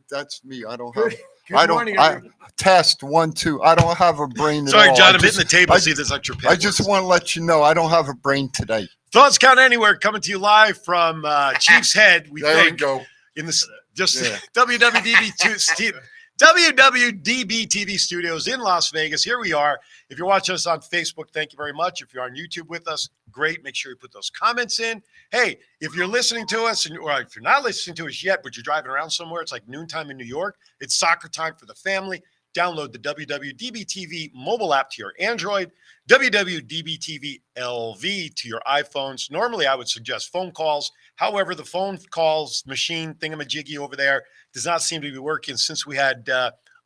That's me. I don't have. Good morning. Test 1 2. I don't have a brain. Sorry, at all. John. I'm hitting the table. See this extra I just want to let you know I don't have a brain today. Thoughts Count Anywhere coming to you live from Chief's Head. We go. In the WWDBTV studios in Las Vegas. Here we are. If you're watching us on Facebook, thank you very much. If you're on YouTube with us, great. Make sure you put those comments in. Hey, if you're listening to us, or if you're not listening to us yet, but you're driving around somewhere, it's like noontime in New York. It's soccer time for the family. Download the WWDBTV mobile app to your Android, WWDBTV LV to your iPhones. Normally, I would suggest phone calls. However, the phone calls machine thingamajiggy over there does not seem to be working since we had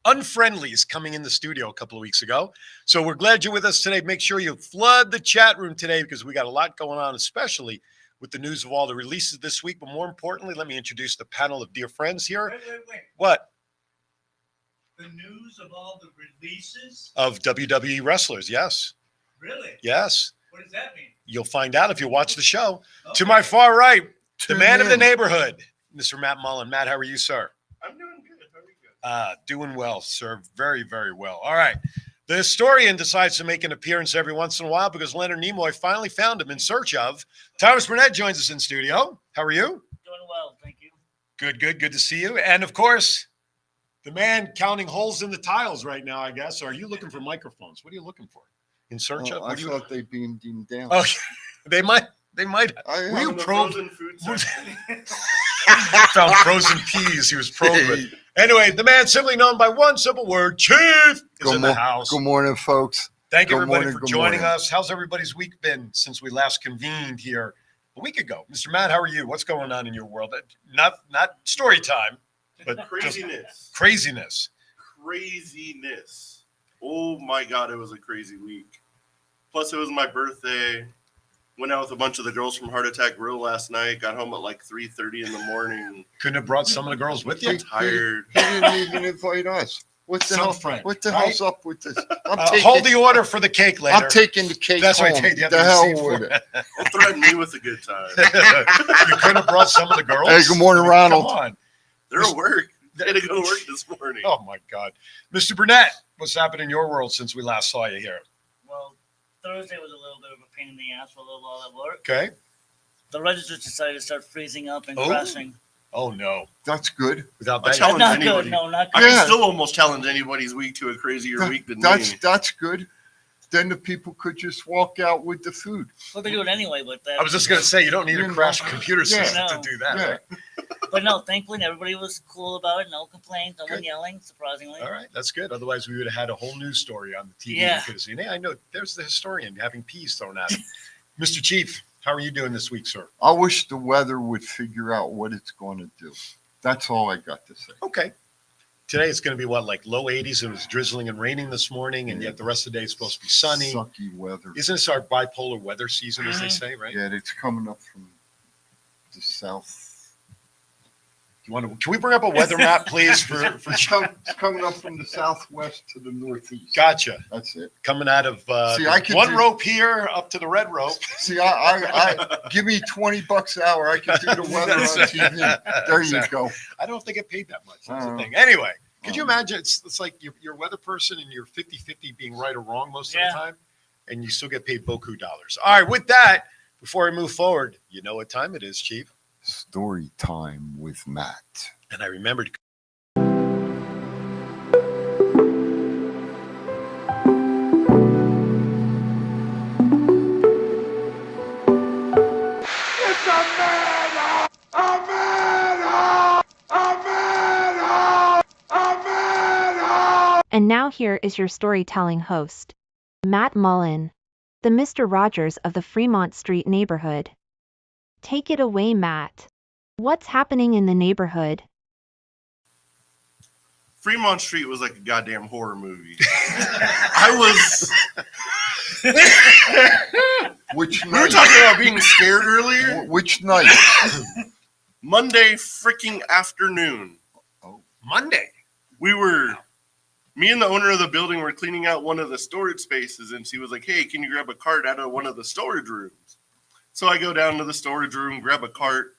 unfriendlies coming in the studio a couple of weeks ago. So we're glad you're with us today. Make sure you flood the chat room today because we got a lot going on, especially with the news of all the releases this week. But more importantly, let me introduce the panel of dear friends here. Wait. What? The news of all the releases? Of WWE wrestlers, yes. Really? Yes. What does that mean? You'll find out if you watch the show. Okay. To my far right, the man of the in. neighborhood, Mr. Matt Mullen. Matt, how are you, sir? I'm doing good. How are you good? Doing well, sir. Very, very well. All right. The historian decides to make an appearance every once in a while because Leonard Nimoy finally found him in search of. Thomas Burnett joins us in studio. How are you? Doing well, thank you. Good. Good to see you. And, of course, the man counting holes in the tiles right now, I guess. Are you looking for microphones? What are you looking for? In search of? I thought they beamed him down. Oh, they might. I You have probed. Frozen food section. Found frozen peas. He was probing. Anyway, the man simply known by one simple word, Chief, is in the house. Good morning, folks. Thank you, Good everybody, morning, for good joining morning. us. How's everybody's week been since we last convened here a week ago? Mr. Matt, how are you? What's going on in your world? Not story time, but Craziness. craziness. Craziness. Oh my God, it was a crazy week. Plus, it was my birthday. Went out with a bunch of the girls from Heart Attack Grill last night. Got home at like 3:30 in the morning. Couldn't have brought some of the girls with you? Tired. He didn't even invite us. What the Some hell? friend, What the right? hell's up with this? Hold the order for the cake later. I'm taking the cake That's home. right. Take the The other hell receipt for with it. Don't threaten me with a good time. You couldn't have brought some of the girls? Hey, good morning, Ronald. Come on. They're at work. They had to go to work this morning. Oh, my God. Mr. Burnett, what's happened in your world since we last saw you here? Well, Thursday was a little bit of a pain in the ass for a little while at work. Okay. The registers decided to start freezing up and Oh. crashing. Oh, no. That's good. Without I that, challenge Not anybody. good, no, not I good. can Yeah. still almost challenge anybody's week to a crazier week than me. That's good. Then the people could just walk out with the food. Well, they do it anyway, but I was just going to say, you don't need a You crash know. computer Yeah. system to No. do that, Yeah. right? But no, thankfully everybody was cool about it. No complaints, no one Good. yelling, surprisingly. All right, that's good. Otherwise, we would have had a whole news story on the TV. Yeah. You could have seen. Hey, I know there's the historian having peas thrown at him. Mr. Chief, how are you doing this week, sir? I wish the weather would figure out what it's going to do. That's all I got to say. Okay. Today it's going to be what, like low 80s? It was drizzling and raining this morning, and yet the rest of the day is supposed to be sunny. Sucky weather. Isn't this our bipolar weather season, as they say, right? Yeah, it's coming up from the south. Can we bring up a weather map, please, for It's coming up from the southwest to the northeast. Gotcha. That's it. Coming out of See, I could one do- rope here up to the red rope. See, I give me $20 an hour. I can do the weather on TV. There you go. I don't think I get paid that much. That's the Oh. thing. Anyway, could you imagine? It's like you're a weather person and you're 50-50 being right or wrong most of Yeah. the time, and you still get paid beaucoup dollars. All right, with that, before we move forward, you know what time it is, Chief. Story time with Matt. And I remembered. And now here is your storytelling host, Matt Mullen, the Mr. Rogers of the Fremont Street neighborhood. Take it away, Matt. What's happening in the neighborhood? Fremont Street was like a goddamn horror movie. I was. Which We were night? talking about being scared earlier. Which night? Monday freaking afternoon. Monday. Me and the owner of the building were cleaning out one of the storage spaces, and she was like, "Hey, can you grab a cart out of one of the storage rooms?" So I go down to the storage room, grab a cart,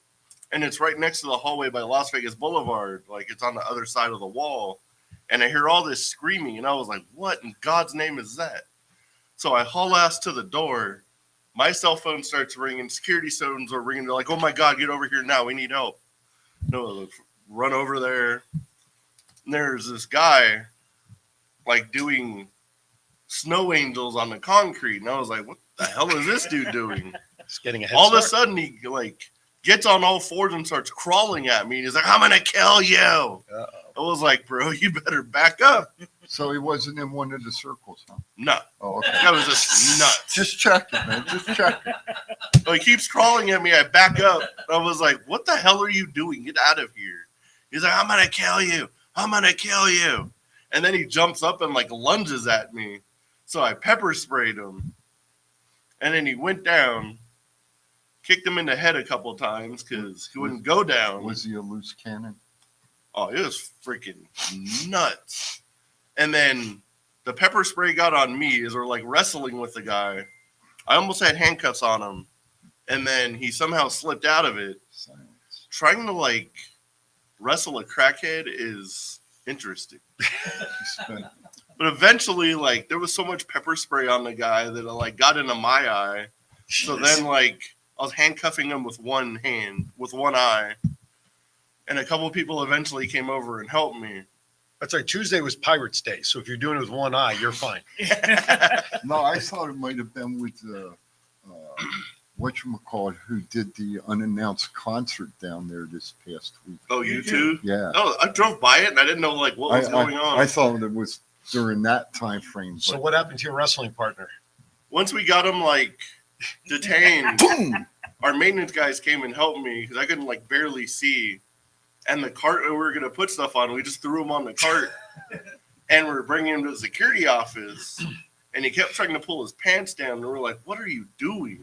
and it's right next to the hallway by Las Vegas Boulevard. Like, it's on the other side of the wall. And I hear all this screaming, and I was like, what in God's name is that? So I haul ass to the door. My cell phone starts ringing. Security phones are ringing. They're like, oh, my God, get over here now. We need help. No, run over there. And there's this guy, like, doing snow angels on the concrete. And I was like, what the hell is this dude doing? It's getting a head All of a start. sudden, he, like, gets on all fours and starts crawling at me. He's like, I'm going to kill you. Uh-oh. I was like, bro, you better back up. So he wasn't in one of the circles, huh? No, Oh, okay. that was just nuts. Just checking, man. Just checking. So he keeps crawling at me. I back up. I was like, what the hell are you doing? Get out of here. He's like, I'm going to kill you. I'm going to kill you. And then he jumps up and like lunges at me. So I pepper sprayed him. And then he went down, kicked him in the head a couple times because he wouldn't go down. Was he a loose cannon? Oh, it was freaking nuts. And then the pepper spray got on me as we're like wrestling with the guy. I almost had handcuffs on him. And then he somehow slipped out of it. Silence. Trying to like wrestle a crackhead is interesting. But eventually, like, there was so much pepper spray on the guy that it like got into my eye. So then like I was handcuffing him with one hand, with one eye. And a couple of people eventually came over and helped me. That's right. Tuesday was Pirates Day. So if you're doing it with one eye, you're fine. No, I thought it might have been with whatchamacallit, who did the unannounced concert down there this past week. Oh, you too? Yeah. Oh, I drove by it and I didn't know like what was going on. I thought it was during that time frame. So But what happened to your wrestling partner? Once we got him like detained, boom! our maintenance guys came and helped me because I couldn't like barely see. And the cart we were gonna put stuff on, we just threw him on the cart, and we're bringing him to the security office. And he kept trying to pull his pants down, and we're like, "What are you doing?"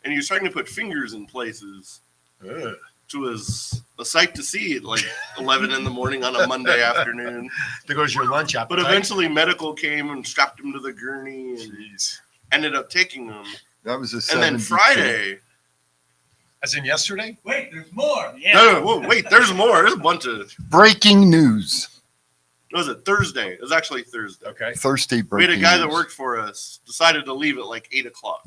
And he was trying to put fingers in places, Ugh. which was a sight to see at like 11 in the morning on a Monday afternoon. There goes your lunch But appetite. eventually, medical came and strapped him to the gurney and Jeez. ended up taking him. That was a And then 72. Friday, As in yesterday? Wait, there's more. Yeah. no, whoa, wait, there's more. There's a bunch of. Breaking news. Was it Thursday? It was actually Thursday. Okay. Thursday We breaking had a guy that news. worked for us decided to leave at like 8 o'clock.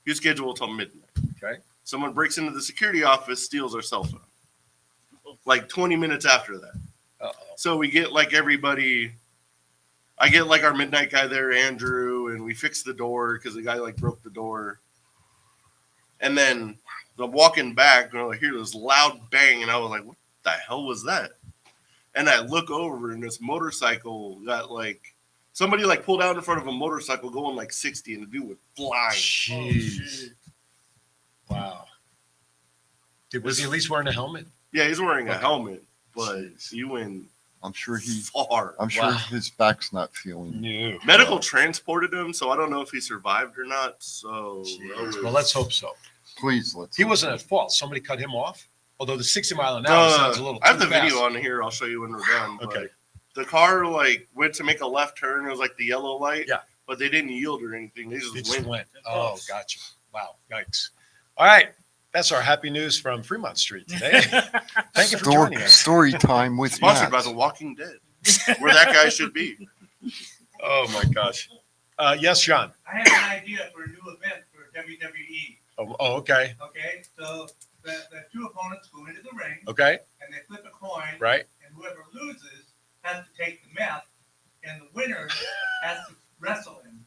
He was scheduled till midnight. Okay. Someone breaks into the security office, steals our cell phone. Like 20 minutes after that. Uh-oh. So we get like everybody. I get like our midnight guy there, Andrew, and we fix the door because the guy like broke the door. And then I'm walking back and I hear this loud bang, and I was like, "What the hell was that?" And I look over, and this motorcycle got like somebody like pulled out in front of a motorcycle going like 60, and the dude was flying. Jeez. Wow. Was he at least wearing a helmet? Yeah, he's wearing a Okay. helmet, but Jeez. he went I'm sure far. sure Wow. his back's not feeling. No. Medical transported him, so I don't know if he survived or not. So Jeez. Well, let's hope so. Please, let's. He wasn't at fault. Somebody cut him off. Although the 60 mile an hour sounds a little I have too the fast. video on here. I'll show you when we're done. but Okay. The car like went to make a left turn. It was like the yellow light. Yeah. But they didn't yield or anything. They just It went. just went. Oh, gotcha. Wow. Yikes. All right. That's our happy news from Fremont Street today. Thank you for joining us. Story time with Sponsored by Matt. The Walking Dead, where that guy should be. Oh, my gosh. Yes, John. I have an idea for a new event for WWE. Oh, okay. Okay, so the two opponents go into the ring Okay. and they flip a coin, Right. and whoever loses has to take the meth, and the winner has to wrestle him.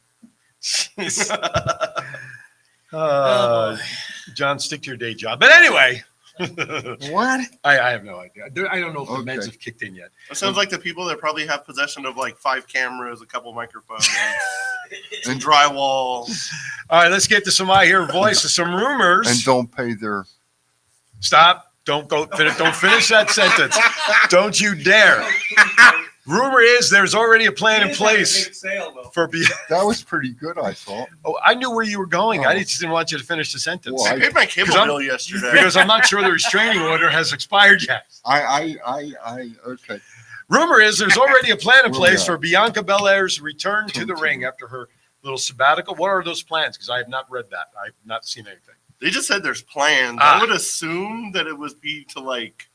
John, stick to your day job. But anyway, What? I have no idea. I don't know if the meds Okay. have kicked in yet. It sounds like the people that probably have possession of like 5 cameras, a couple microphones, and drywall. All right, let's get to some I Hear Voices, some rumors. And don't pay their. Stop. Don't go. Don't finish that sentence. Don't you dare. Rumor is there's already a plan in He is having a place big sale, though. for. That was pretty good, I thought. Oh, I knew where you were going. I Oh. just didn't want you to finish the sentence Well, I paid my cable 'Cause I'm- bill yesterday. because I'm not sure the restraining order has expired yet. Okay. Rumor is there's already a plan in Where place we for at? Bianca Belair's return to the Continue. ring after her little sabbatical. What are those plans? Because I have not read that. I've not seen anything. They just said there's plans. I would assume that it would be to like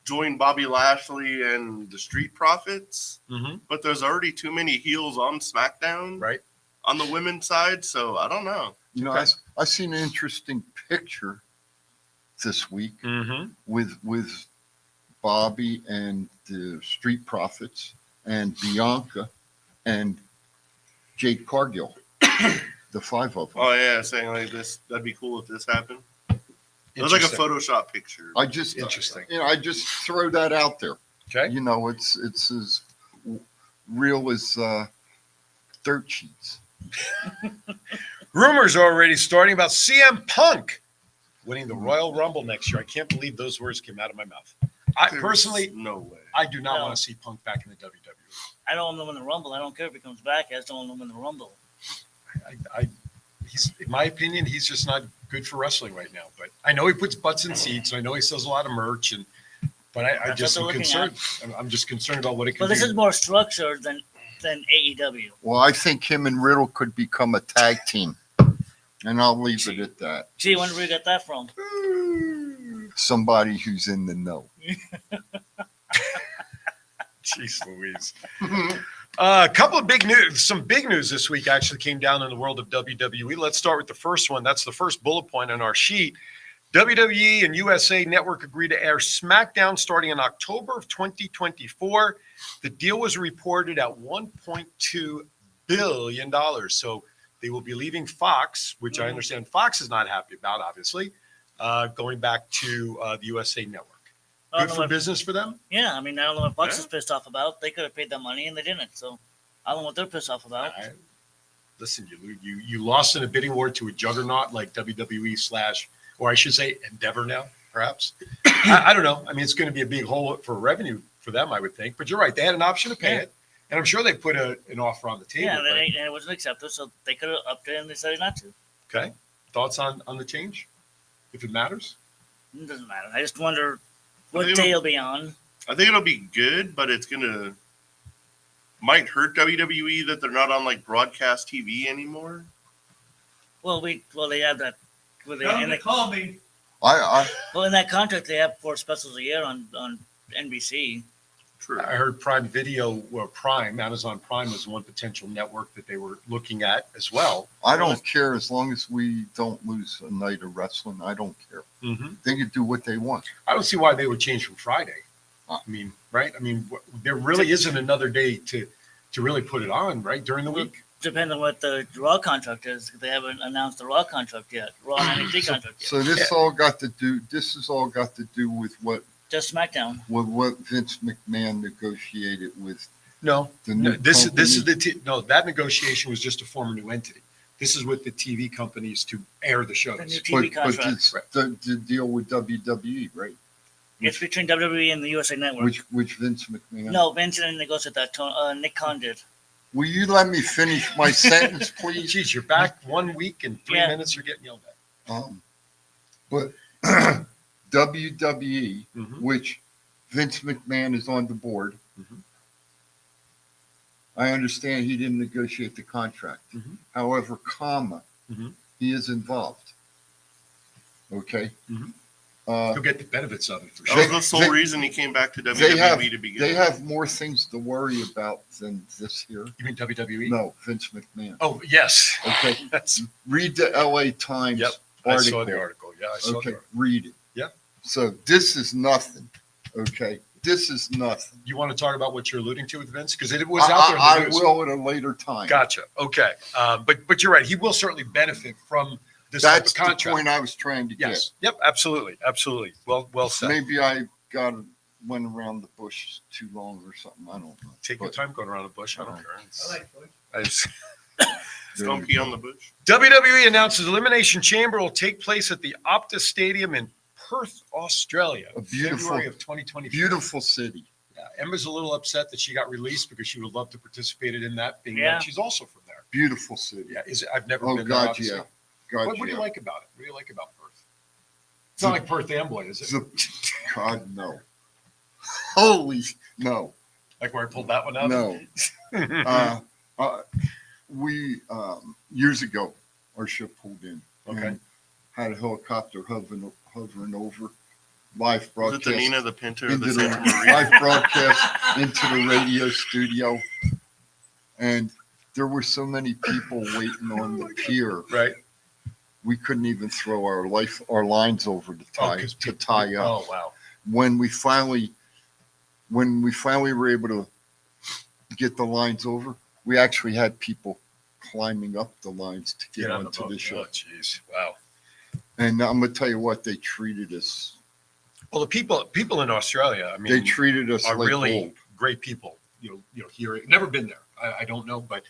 join Bobby Lashley and the Street Profits, but there's already too many heels on SmackDown, Right. on the women's side. So I don't know. You know, I seen an interesting picture this week with Bobby and the Street Profits and Bianca and Jade Cargill, the 5 of them. Oh yeah, saying like this, that'd be cool if this happened. It was like a Photoshop picture. I just Interesting. You know, I just throw that out there. Okay. You know, it's as real as dirt sheets. Rumors are already starting about CM Punk winning the Royal Rumble next year. I can't believe those words came out of my mouth. There's Personally, no way. I do not No. want to see Punk back in the WWE. I don't want him to win the Rumble. I don't care if he comes back. I just don't want him to win the Rumble. He's, in my opinion, he's just not good for wrestling right now. But I know he puts butts in seats. I know he sells a lot of merch, but I That's just am what they're concerned. I'm just concerned about what it can But this do. is more structured than AEW. Well, I think him and Riddle could become a tag team, and I'll leave it at that. Gee, when did we get that from? Somebody who's in the know. Jeez Louise. A couple of big news, some big news this week actually came down in the world of WWE. Let's start with the first one. That's the first bullet point on our sheet. WWE and USA Network agreed to air SmackDown starting in October of 2024. The deal was reported at $1.2 billion. So they will be leaving Fox, which I understand Fox is not happy about, obviously, going back to the USA Network. I don't Good know for what- business for them? Yeah, I mean, I don't know what Bucks Yeah. is pissed off about. They could have paid that money and they didn't. So I don't know what they're pissed off about. Listen, you lost in a bidding war to a juggernaut like WWE / or I should say Endeavor now, perhaps. I don't know. I mean, it's going to be a big hole for revenue for them, I would think. But you're right. They had an option to pay Yeah. it. And I'm sure they put an offer on the table. Yeah, but- and it wasn't accepted, so they could have upped it and they decided not to. okay. Thoughts on the change? If it matters? It doesn't matter. I just wonder what think day it'll be on. I think it'll be good, but it's gonna might hurt WWE that they're not on like broadcast TV anymore. Well, they have that. Well, Tell them to call me. in that contract, they have 4 specials a year on NBC. True. I heard Prime Video, or Amazon Prime was one potential network that they were looking at as well. I don't care as long as we don't lose a night of wrestling. I don't care. They can do what they want. I don't see why they would change from Friday. I mean, right? I mean, there really isn't another day to really put it on, right? During the week. Depends on what the Raw contract is. They haven't announced the Raw contract yet. Raw and NXT contract yet. So this has all got to do with what Just SmackDown. Vince McMahon negotiated with No, the new this is company. that negotiation was just to form a new entity. This is with the TV companies to air the The new shows. TV but contract. it's the deal with WWE, right? It's between WWE and the USA Network. Which Vince McMahon. No, Vince didn't negotiate that. Nick Khan did. Will you let me finish my sentence, please? Geez, you're back 1 week and 3 Yeah. minutes. You're getting yelled at. But WWE, Mhm. which Vince McMahon is on the board, Mhm. I understand he didn't negotiate the contract. Mhm. However, Mhm. he is involved. Okay. Mhm. Uh, You'll get the benefits of it for That sure. was the sole They- reason he came back to they WWE to begin. they with. have more things to worry about than this here. You mean WWE? No, Vince McMahon. Oh, yes. Okay. That's. Read the LA Times Yep. I article. saw the article. Yeah, I saw the Okay, article. read it. Yeah. So this is nothing. Okay, this is nothing. You want to talk about what you're alluding to with Vince? Because it was out there in the I news. will at a later time. Gotcha. Okay. But you're right. He will certainly benefit from this That's type the of contract. point I was trying to Yes. Yep. Absolutely. Absolutely. Well get. said. Maybe I went around the bush too long or something. I don't know. Take your But time going around the bush. I don't Uh-huh. care. I like Bush. It's- there Don't you pee go. on the bush. WWE announces Elimination Chamber will take place at the Optus Stadium in Perth, Australia, A beautiful- February of 2024. Beautiful city. Yeah, Emma's a little upset that she got released because she would love to participate in that. Being Yeah. that she's also from there. Beautiful city. Yeah, I've never Oh been there. God, Obviously. yeah. God, What do you yeah. like about it? What do you like about Perth? It's not like Perth Amboy, is it? God, no. Holy no. Like where I pulled that one out? No. We years ago, our ship pulled in. Okay. And had a helicopter hovering over, live Was it broadcast. the Nina, the Pinto, or into the the Santa Maria? live broadcast into the radio studio, and there were so many people waiting on the pier. Right. We couldn't even throw our lines over to tie up. Oh, wow. When we finally were able to get the lines over, we actually had people climbing up the lines to get on onto boat. the ship. Oh, jeez. Wow. And I'm gonna tell you what, they treated us. Well, the people in Australia, I mean, They treated us are like really gold. great people. Here, never been there. I don't know, but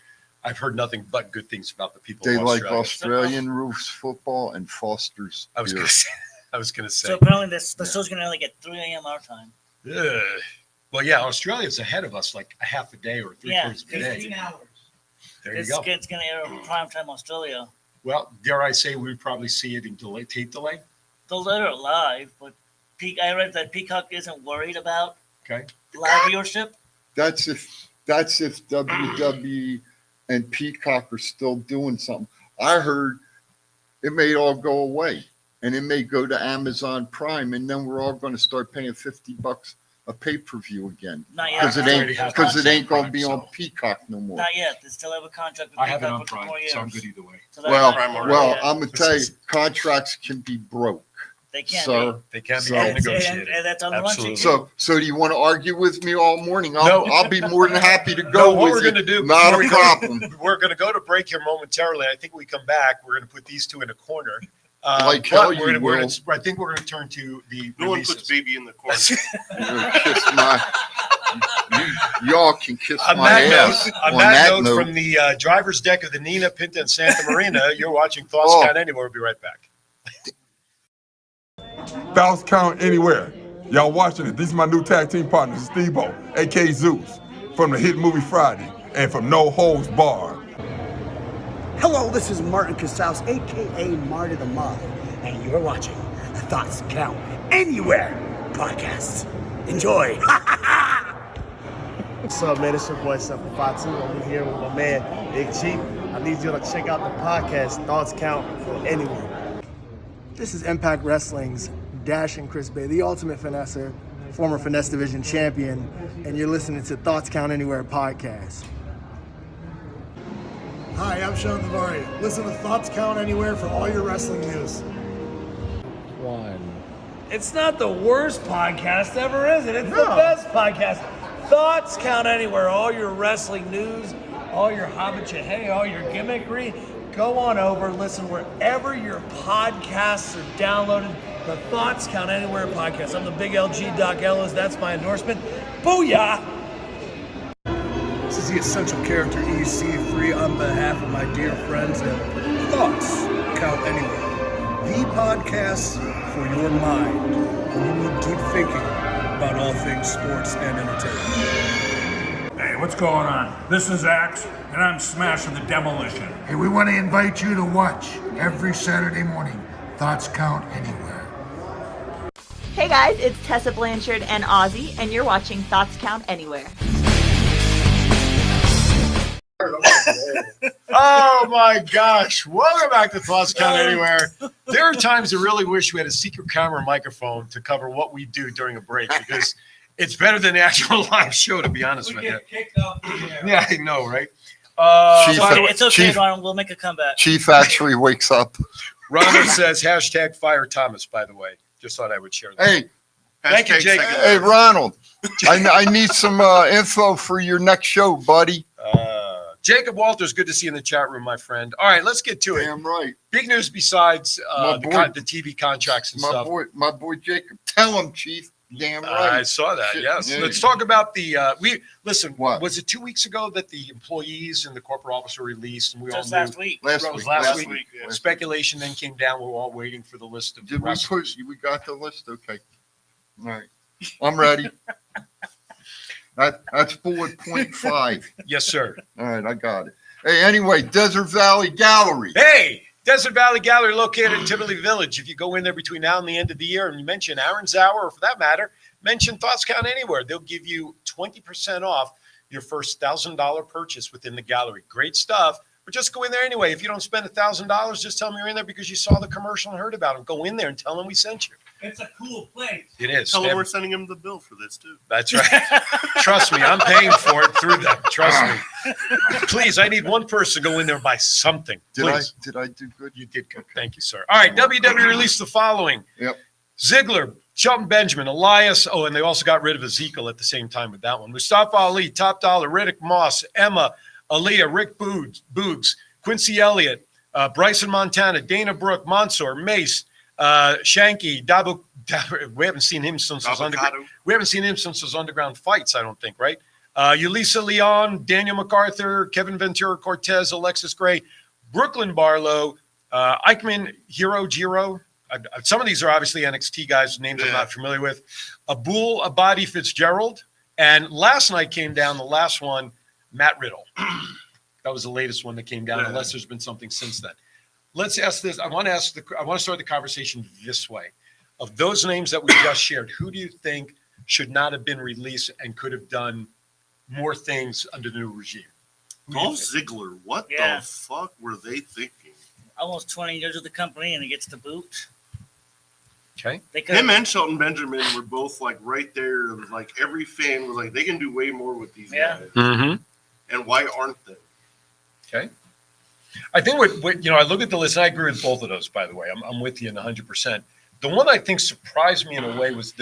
I've heard nothing but good things about the people. They of like Australia. Australian rules football and Foster's I was beer. gonna say. So apparently the show's gonna only get 3 a.m. our time. Ugh. Well, yeah, Australia's ahead of us like a half a day or three-quarters of a 18 day. hours. There you It's go. gonna air in prime time Australia. Well, dare I say we'd probably see it in tape delay. They'll let it live, but I read that Peacock isn't worried about Okay. live viewership. That's if WWE and Peacock are still doing something. I heard it may all go away, and it may go to Amazon Prime, and then we're all going to start paying $50 a pay-per-view again Not yet. because it already ain't have going to Prime, be on so- Peacock no more. Not yet. They still have a contract with I have it Peacock on for 2 Prime, more years. so I'm good either way. So they're Well, not- Prime well, yeah, I'm going to tell you, contracts can be broke, they can't sir. They can be So- And, negotiated. and that's on the Absolutely. run sheet. So do you want to argue with me all morning? No. I'll be more than happy to No, go what we're with going it. to do, Not before a we go- problem. We're going to go to break here momentarily. I think when we come back, we're going to put these two in a corner. Like But hell we're you gonna, will. I think we're going to turn to the No one releases. puts baby in the corner. You're gonna kiss y'all can kiss On my that ass. note, on On that that note, note, from the driver's deck of the Nina, Pinta, and Santa Marina, you're watching Thoughts Oh. Count Anywhere. We'll be right back. Thoughts count anywhere. Y'all watching it. These are my new tag team partners, Steve-O, a.k.a. Zeus, from the hit movie Friday, and from No Holds Barred. Hello, this is Martin Casals, aka Marty the Mob, and you're watching the Thoughts Count Anywhere podcast. Enjoy. What's up, man? It's your boy, Seven Fatu. I'm here with my man, Big Chief. I need you to check out the podcast, Thoughts Count Anywhere. This is Impact Wrestling's Dash and Chris Bay, the ultimate finesser, former Finesse Division champion, and you're listening to Thoughts Count Anywhere podcast. Hi, I'm Sean Navari. Listen to Thoughts Count Anywhere for all your wrestling news. It's not the worst podcast ever, is it? It's the best podcast. Thoughts Count Anywhere. All your wrestling news, all your hobbit all your gimmickry. Go on over, listen wherever your podcasts are downloaded. The Thoughts Count Anywhere podcast. I'm the big LG Doc Ellis. That's my endorsement. Booyah! This is the Essential Character EC3 on behalf of my dear friends at Thoughts Count Anywhere. The podcast for your mind when you need deep thinking about all things sports and entertainment. Hey, what's going on? This is Axe, and I'm smashing the demolition. Hey, we want to invite you to watch every Saturday morning Thoughts Count Anywhere. Hey guys, it's Tessa Blanchard and Ozzy, and you're watching Thoughts Count Anywhere. Oh my gosh. Welcome back to Thoughts Count Anywhere. There are times I really wish we had a secret camera microphone to cover what we do during a break because it's better than the actual live show, to be honest We with you. get kicked off the air. Yeah, I know, right? Chief, By the way, It's okay, Chief- Ronald. We'll make a comeback. Chief actually wakes up. Ronald says hashtag fire Thomas, by the way. Just thought I would share that. Hey, Thank you, Hashtag Jake. second hey, word. Ronald. I need some info for your next show, buddy. Jacob Walters, good to see you in the chat room, my friend. All right, let's get to it. Damn right. Big news besides My boy. the TV contracts and My stuff. boy Jacob. Tell him, Chief. Damn I right. saw that. Shit, Yes. yeah. Let's talk about the. Listen. What? Was it 2 weeks ago that the employees and the corporate officer released, and we Just all knew last week. Last It was week. last week. week. Yeah. Speculation then came down. We were all waiting for the list of Did we wrestlers. put? We got the list. Okay. All right. I'm ready. That's bullet point 5. Yes, sir. All right, I got it. Hey, anyway, Desert Valley Gallery. Hey, Desert Valley Gallery located in Tivoli Village. If you go in there between now and the end of the year and you mention Aaron's Hour, or for that matter, mention Thoughts Count Anywhere, they'll give you 20% off your first $1,000 purchase within the gallery. Great stuff. Or just go in there anyway. If you don't spend $1,000, just tell them you're in there because you saw the commercial and heard about them. Go in there and tell them we sent you. It's a cool place. It is. Tell them we're sending him the bill for this too. That's right. Trust me, I'm paying for it through them. Trust me. Please, I need one person to go in there and buy something. Did Please. I do good? You did good. Thank you, sir. All right, WWE released the following. Yep. Ziggler, Shelton Benjamin, Elias. Oh, and they also got rid of Ezekiel at the same time with that one. Mustafa Ali, Top Dollar, Riddick Moss, Emma, Aaliyah, Rick Boogs, Quincy Elliott, Bryson Montana, Dana Brooke, Mansoor, Mace, Shanky, Dabu. We haven't seen him since his underground. We haven't seen him since his underground fights. I don't think, right? Yulisa Leon, Daniel MacArthur, Kevin Ventura Cortez, Alexis Gray, Brooklyn Barlow, Eichmann, Hero Giro. Some of these are obviously NXT guys, names I'm not familiar with. Abul Abadi Fitzgerald. And last night came down, the last one, Matt Riddle. That was the latest one that came down, unless there's been something since then. Let's ask this. I want to start the conversation this way. Of those names that we just shared, who do you think should not have been released and could have done more things under the new regime? Dolph Ziggler, what the fuck were they thinking? Almost 20 years with the company and he gets the boot. Okay. Him and Shelton Benjamin were both like right there. It was like every fan was like, they can do way more with these guys. Mm-hmm. And why aren't they? Okay. I think what I look at the list, and I agree with both of those, by the way. I'm with you in 100%. The one I think surprised me in a way was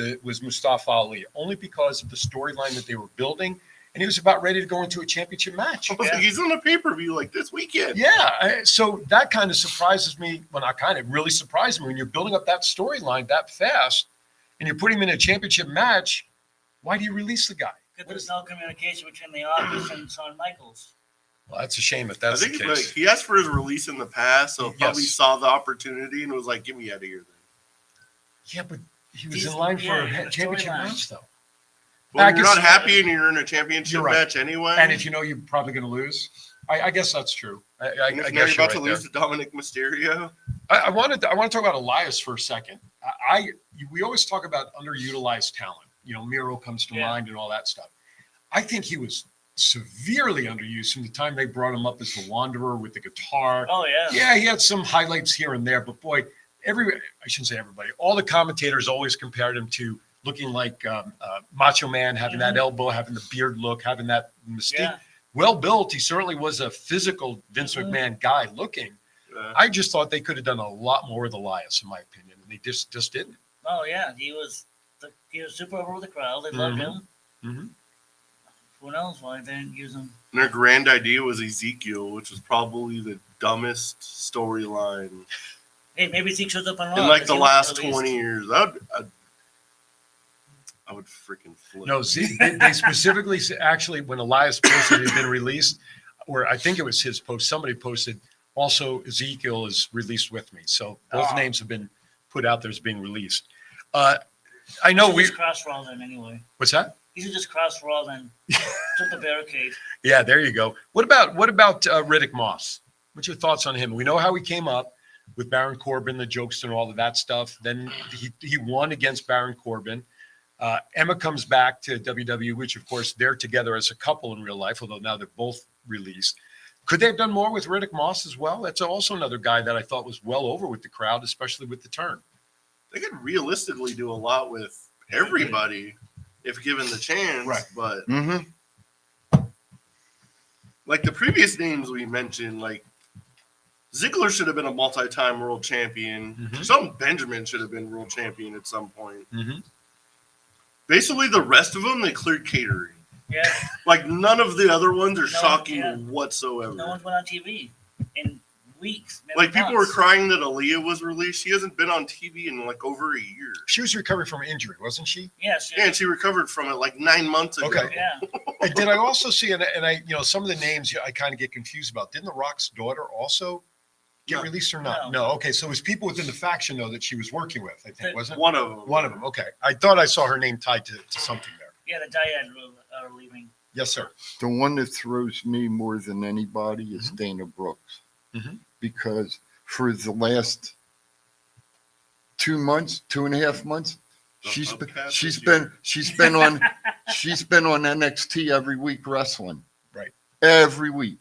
Mustafa Ali, only because of the storyline that they were building, and he was about ready to go into a championship match. I was like, he's on a pay-per-view like this weekend. Yeah, so that kind of surprises me. Well, not kind of, really surprised me when you're building up that storyline that fast, and you're putting him in a championship match. Why do you release the guy? Because there's no communication between the office and Shawn Michaels. Well, that's a shame if that's I think the case. he asked for his release in the past, so probably saw the opportunity and was like, "Get me out of here." Then. Yeah, but he was in line for a championship match, though. Well, you're not happy and you're in a championship match anyway. And if you know you're probably going to lose, I guess that's true. I guess you're about to lose to Dominic Mysterio. I want to talk about Elias for a second. We always talk about underutilized talent. Miro comes to mind and all that stuff. I think he was severely underused from the time they brought him up as the Wanderer with the guitar. Oh yeah. Yeah, he had some highlights here and there, but boy, I shouldn't say everybody. All the commentators always compared him to looking like Macho Man, having that elbow, having the beard look, having that mystique. Yeah. Well built. He certainly was a physical Vince McMahon guy looking. I just thought they could have done a lot more with Elias, in my opinion, and they just didn't. Oh yeah, he was super over with the crowd. They loved him. Mm-hmm. Who knows why they didn't use him? And their grand idea was Ezekiel, which was probably the dumbest storyline. Hey, maybe Zeke shows up on Raw. In like the last 20 years. I would freaking flip. No, Zeke, they specifically actually, when Elias posted it had been released, or I think it was his post, somebody posted, also Ezekiel is released with me. So both names have been put out there as being released. I know we cross Raw then anyway. What's that? You should just cross Raw then. Took the barricade. Yeah, there you go. What about Riddick Moss? What's your thoughts on him? We know how he came up with Baron Corbin, the jokester, and all of that stuff. Then he won against Baron Corbin. Emma comes back to WWE, which of course they're together as a couple in real life, although now they're both released. Could they have done more with Riddick Moss as well? That's also another guy that I thought was well over with the crowd, especially with the turn. They could realistically do a lot with everybody if given the chance, right? But like the previous names we mentioned, like Ziggler should have been a multi-time world champion. Shelton Benjamin should have been world champion at some point. Basically, the rest of them, they cleared catering. Yeah. Like, none of the other ones are shocking whatsoever. No one's went on TV in weeks. Like, people were crying that Aaliyah was released. She hasn't been on TV in, like, over a year. She was recovering from injury, wasn't she? Yes. Yeah, and she recovered from it, like, 9 months ago. Okay. Yeah. And did I also see, and I, some of the names I kind of get confused about. Didn't The Rock's daughter also get released or not? No. Okay, so it was people within the faction, though, that she was working with, I think, wasn't it? One of them. One of them, okay. I thought I saw her name tied to something there. Yeah, the Dyad are leaving. Yes, sir. The one that throws me more than anybody is Dana Brooks. Because for the last 2 months, 2.5 months, she's been on NXT every week wrestling. Right. Every week.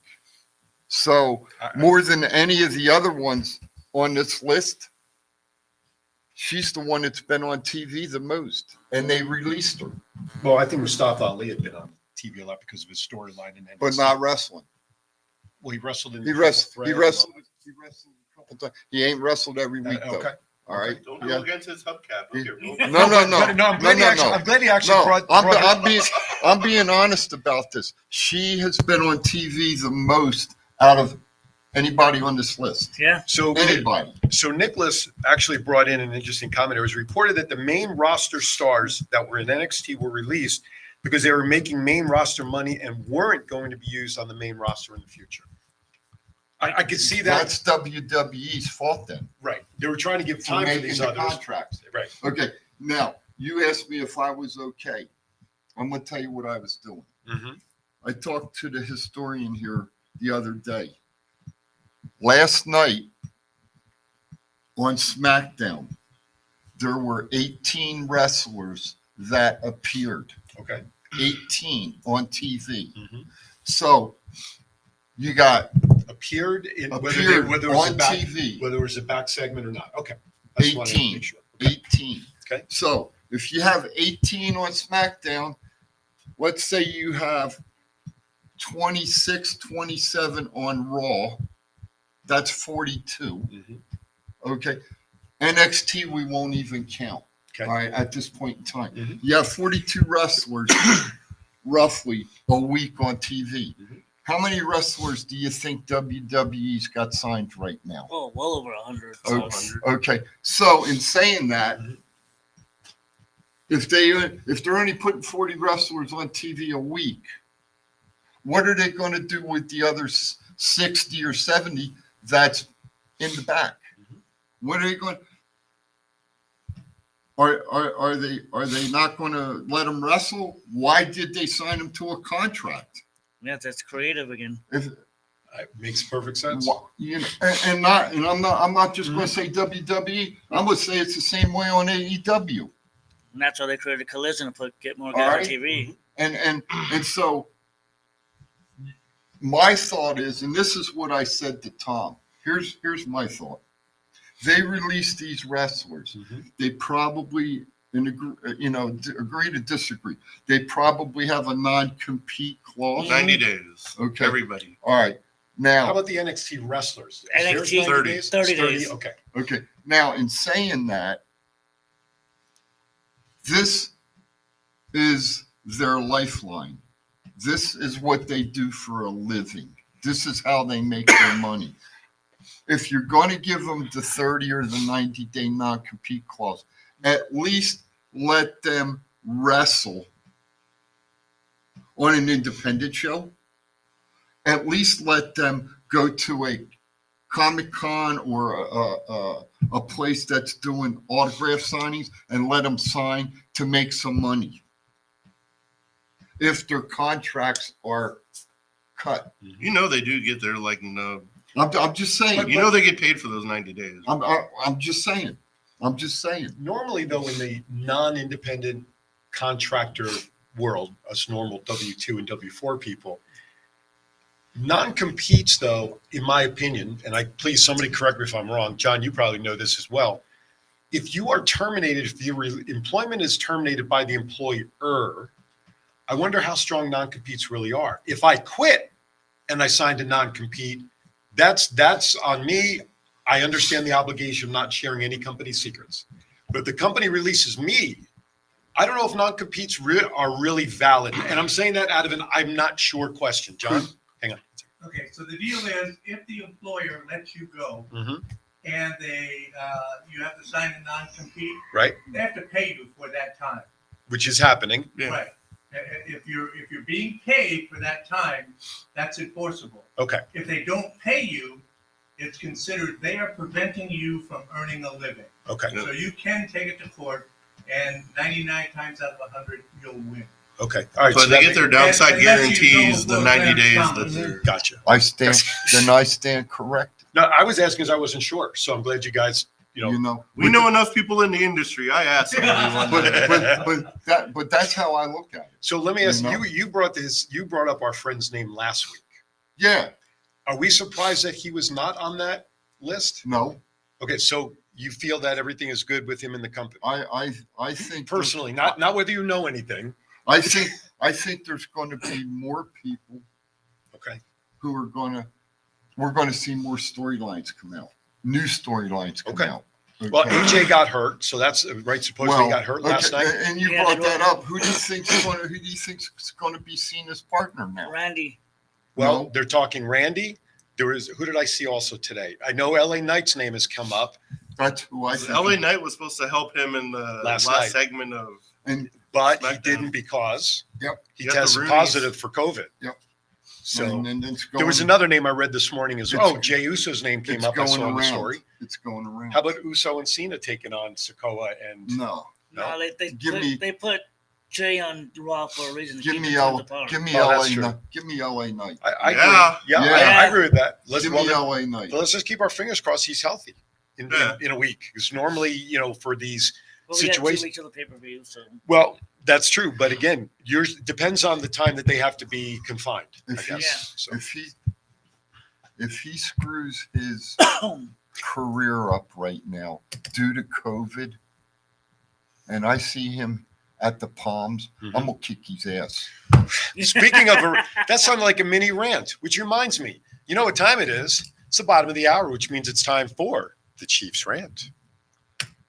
So more than any of the other ones on this list, she's the one that's been on TV the most, and they released her. Well, I think Mustafa Ali had been on TV a lot because of his storyline and but not wrestling. Well, he wrestled in. He wrestled a couple times. He ain't wrestled every week though. Okay. All right. Don't go against his hubcap. Okay, No. I'm glad he actually brought I'm being honest about this. She has been on TV the most out of anybody on this list. Yeah. So anybody. So Nicholas actually brought in an interesting comment. It was reported that the main roster stars that were in NXT were released because they were making main roster money and weren't going to be used on the main roster in the future. I could see that. That's WWE's fault then. Right. They were trying to give time for these others. Contracts. Right. Okay. Now, you asked me if I was okay. I'm going to tell you what I was doing. Mm-hmm. I talked to the historian here the other day. Last night on SmackDown, there were 18 wrestlers that appeared. Okay. 18 on TV. Mm-hmm. So you got appeared whether it was on a back, TV. whether it was a back segment or not. Okay. I just wanted to 18. make sure. Okay. 18. Okay. So if you have 18 on SmackDown, let's say you have 26, 27 on Raw. That's 42. Mm-hmm. Okay. NXT, we won't even count. Okay. All right. At this point in time, Mhm. you have 42 wrestlers roughly a week on TV. Mhm. How many wrestlers do you think WWE's got signed right now? Oh, well over 100. Okay. So in saying that, Mhm. if they're only putting 40 wrestlers on TV a week, what are they going to do with the other 60 or 70 that's in the back? What are they going? Are they not going to let them wrestle? Why did they sign them to a contract? Yeah, that's creative again. If, It makes perfect sense. you know, and I'm not just going to say WWE. I'm going to say it's the same way on AEW. And that's why they created Collision to get more All guys right. on TV. And so my thought is, and this is what I said to Tom. Here's my thought. They release these wrestlers. Mm-hmm. They probably, agree to disagree. They probably have a non-compete clause. 90 days. Okay. Everybody. All right. Now, How about the NXT wrestlers? NXT, 30 days. Okay. okay. Now, in saying that, this is their lifeline. This is what they do for a living. This is how they make their money. If you're going to give them the 30 or the 90-day non-compete clause, at least let them wrestle on an independent show. At least let them go to a Comic-Con or a place that's doing autograph signings and let them sign to make some money. If their contracts are cut. You know they do get their no. I'm just saying. You know they get paid for those 90 days. I'm just saying. I'm just saying. Normally, though, in the non-independent contractor world, us normal W-2 and W-4 people, non-competes, though, in my opinion, and please somebody correct me if I'm wrong. John, you probably know this as well. If you are terminated, if your employment is terminated by the employer, I wonder how strong non-competes really are. If I quit and I signed a non-compete, that's on me. I understand the obligation of not sharing any company secrets. But if the company releases me, I don't know if non-competes are really valid. And I'm saying that out of an I'm not sure question. John, hang on. Okay, so the deal is if the employer lets you go Mm-hmm. and you have to sign a non-compete, Right? they have to pay you for that time. Which is happening. Yeah. Right. If you're being paid for that time, that's enforceable. Okay. If they don't pay you, it's considered they are preventing you from earning a living. Okay. So you can take it to court, and 99 times out of 100, you'll win. Okay. All right. But they get their downside unless you guarantees go the 90 for days Lance that Thomas. they're. Gotcha. I stand corrected. No, I was asking because I wasn't sure. So I'm glad you guys, We know enough people in the industry. I asked somebody one day. but that's how I look at it. So let me ask You you. know? You brought up our friend's name last week. Yeah. Are we surprised that he was not on that list? No, Okay, so you feel that everything is good with him in the company? I think Personally, not whether you know anything. I think there's going to be more people Okay. who we're going to see more storylines come out, new storylines come Okay. out. Well, AJ got hurt, so that's right. Supposedly he got hurt last night. And you brought that up. Who do you think's going to be seen as partner now? Randy. Well, No. they're talking Randy. Who did I see also today? I know LA Knight's name has come up. That's who I think. LA Knight was supposed to help him in the Last last night. segment of. But he SmackDown. didn't because he You got the tested Roonies. positive for COVID. Yep. So And it's there was going- another name I read this morning as well. It's- Oh, Jey Uso's name came it's up. I saw going in the around. story. It's going around. How about Uso and Cena taking on Sikoa and No. No, Give me- they put Jay on Raw for a reason. to Give keep me it L. the power. Give me Oh, LA. that's true. Knight. Give me LA Knight. I Yeah. agree. Yeah, Yeah. I agree with that. Let's Give well, me then- LA Knight. but let's just keep our fingers crossed he's healthy in a week. Because normally, for these But we got 2 situations. weeks of the pay-per-view, so Well, that's true, but again, yours depends on the time that they have to be confined. I If guess. So, if he screws his career up right now due to COVID, and I see him at the Palms, I'm gonna kick his ass. speaking of, that sounded like a mini rant, which reminds me, you know what time it is? It's the bottom of the hour, which means it's time for the Chiefs rant.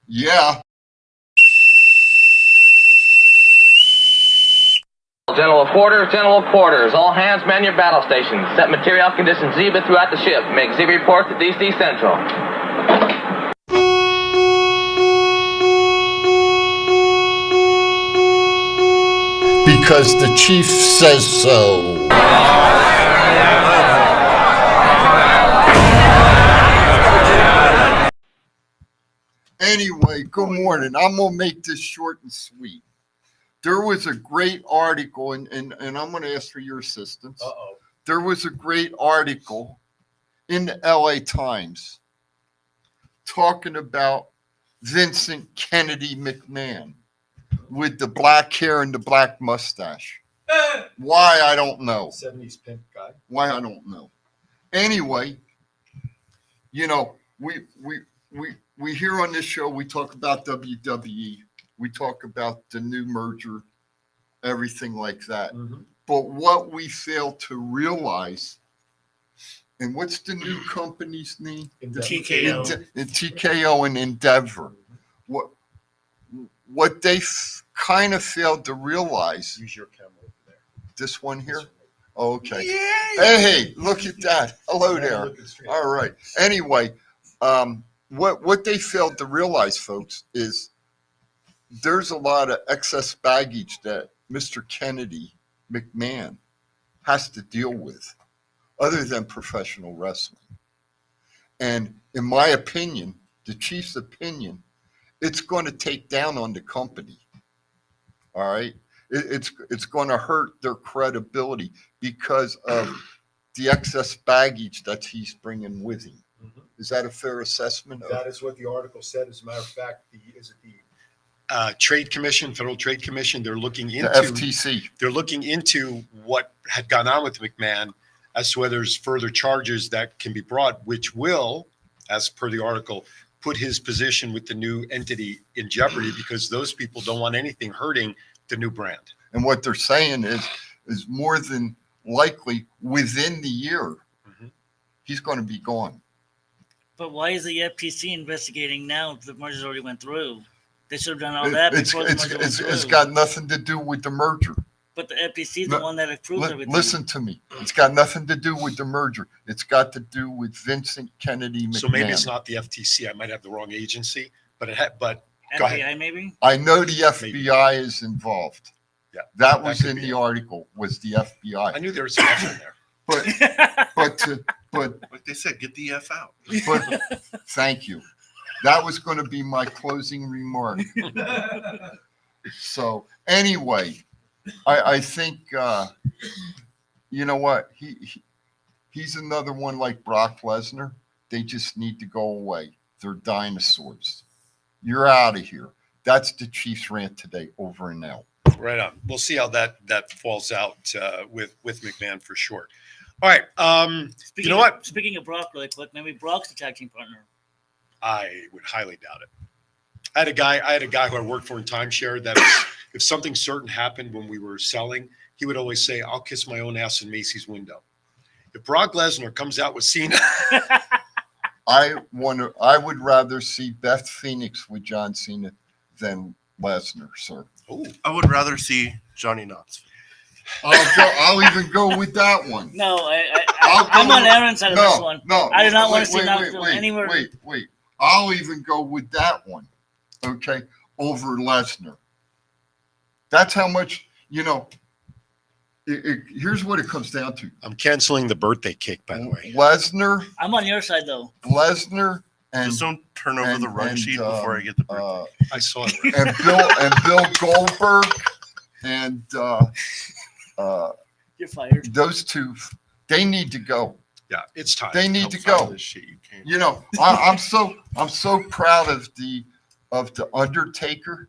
Yeah. General quarters, all hands man your battle stations. Set material conditions Zebra throughout the ship. Make Zebra report to DC Central. Because the chief says so. Anyway, good morning. I'm going to make this short and sweet. There was a great article, and I'm going to ask for your assistance. Uh-oh. There was a great article in the LA Times talking about Vincent Kennedy McMahon with the black hair and the black mustache. Why, I don't know. 70s pimp guy. Why, I don't know. Anyway, we hear on this show, we talk about WWE. We talk about the new merger, everything like that. But what we fail to realize, and what's the new company's name? TKO. TKO and Endeavor. What they kind of failed to realize. Use your camera over there. This one here? Oh, okay. Hey, look at that. Hello there. All right. Anyway, what they failed to realize, folks, is there's a lot of excess baggage that Mr. Kennedy McMahon has to deal with other than professional wrestling. And in my opinion, the Chiefs' opinion, it's going to take down on the company. All right. It's going to hurt their credibility because of the excess baggage that he's bringing with him. Is that a fair assessment? That is what the article said. As a matter of fact, Trade Commission, Federal Trade Commission, they're looking into the FTC. They're looking into what had gone on with McMahon as to whether there's further charges that can be brought, which will, as per the article, put his position with the new entity in jeopardy because those people don't want anything hurting the new brand. And what they're saying is more than likely within the year, he's going to be gone. But why is the FTC investigating now if the merger already went through? They should have done all that before the merger went through. It's got nothing to do with the merger. But the FTC is the one that approves everything. Listen to me. It's got nothing to do with the merger. It's got to do with Vincent Kennedy McMahon. So maybe it's not the FTC. I might have the wrong agency, but go ahead. FBI maybe? I know the FBI is involved. Yeah, that was in the article. Was the FBI? I knew there was an F in there. But like they said, get the F out. But thank you. That was going to be my closing remark. So anyway, I think you know what, he's another one like Brock Lesnar. They just need to go away. They're dinosaurs. You're out of here. That's the Chiefs rant today. Over and out. Right on. We'll see how that falls out with McMahon for sure. All right. Speaking You know what? Speaking of Brock, really quick, maybe Brock's the tag team partner. I would highly doubt it. I had a guy who I worked for in timeshare that if something certain happened when we were selling, he would always say, "I'll kiss my own ass in Macy's window." If Brock Lesnar comes out with Cena, I would rather see Beth Phoenix with John Cena than Lesnar, sir. Oh, I would rather see Johnny Knoxville. I'll even go with that one. No, I'm on Aaron's side of this one. No, I do not want to see Knoxville anywhere. Wait. I'll even go with that one. Okay, over Lesnar. That's how much, here's what it comes down to. I'm canceling the birthday cake, by the way. Lesnar. I'm on your side, though. Lesnar and just don't turn over the run sheet before I get the birthday. I saw it. and Bill Goldberg and you're fired. Those two, they need to go. Yeah, it's time. They need to go. This shit you can't. I'm so proud of the Undertaker.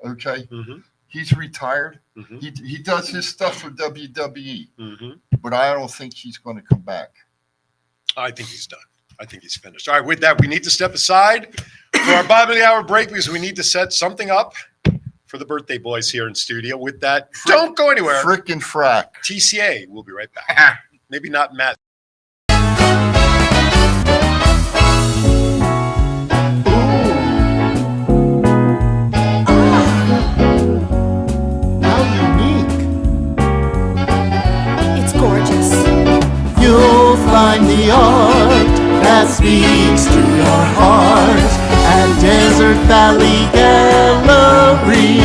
Okay, Mm-hmm. he's retired. Mm-hmm. He does his stuff for WWE, Mm-hmm. but I don't think he's going to come back. I think he's done. I think he's finished. All right, with that, we need to step aside for our bottom of the hour break because we need to set something up for the birthday boys here in studio. With that, don't go anywhere. Frickin' frack. TCA. We'll be right back. Maybe not Matt. It's gorgeous. You'll find the art that speaks to your heart at Desert Valley Gallery.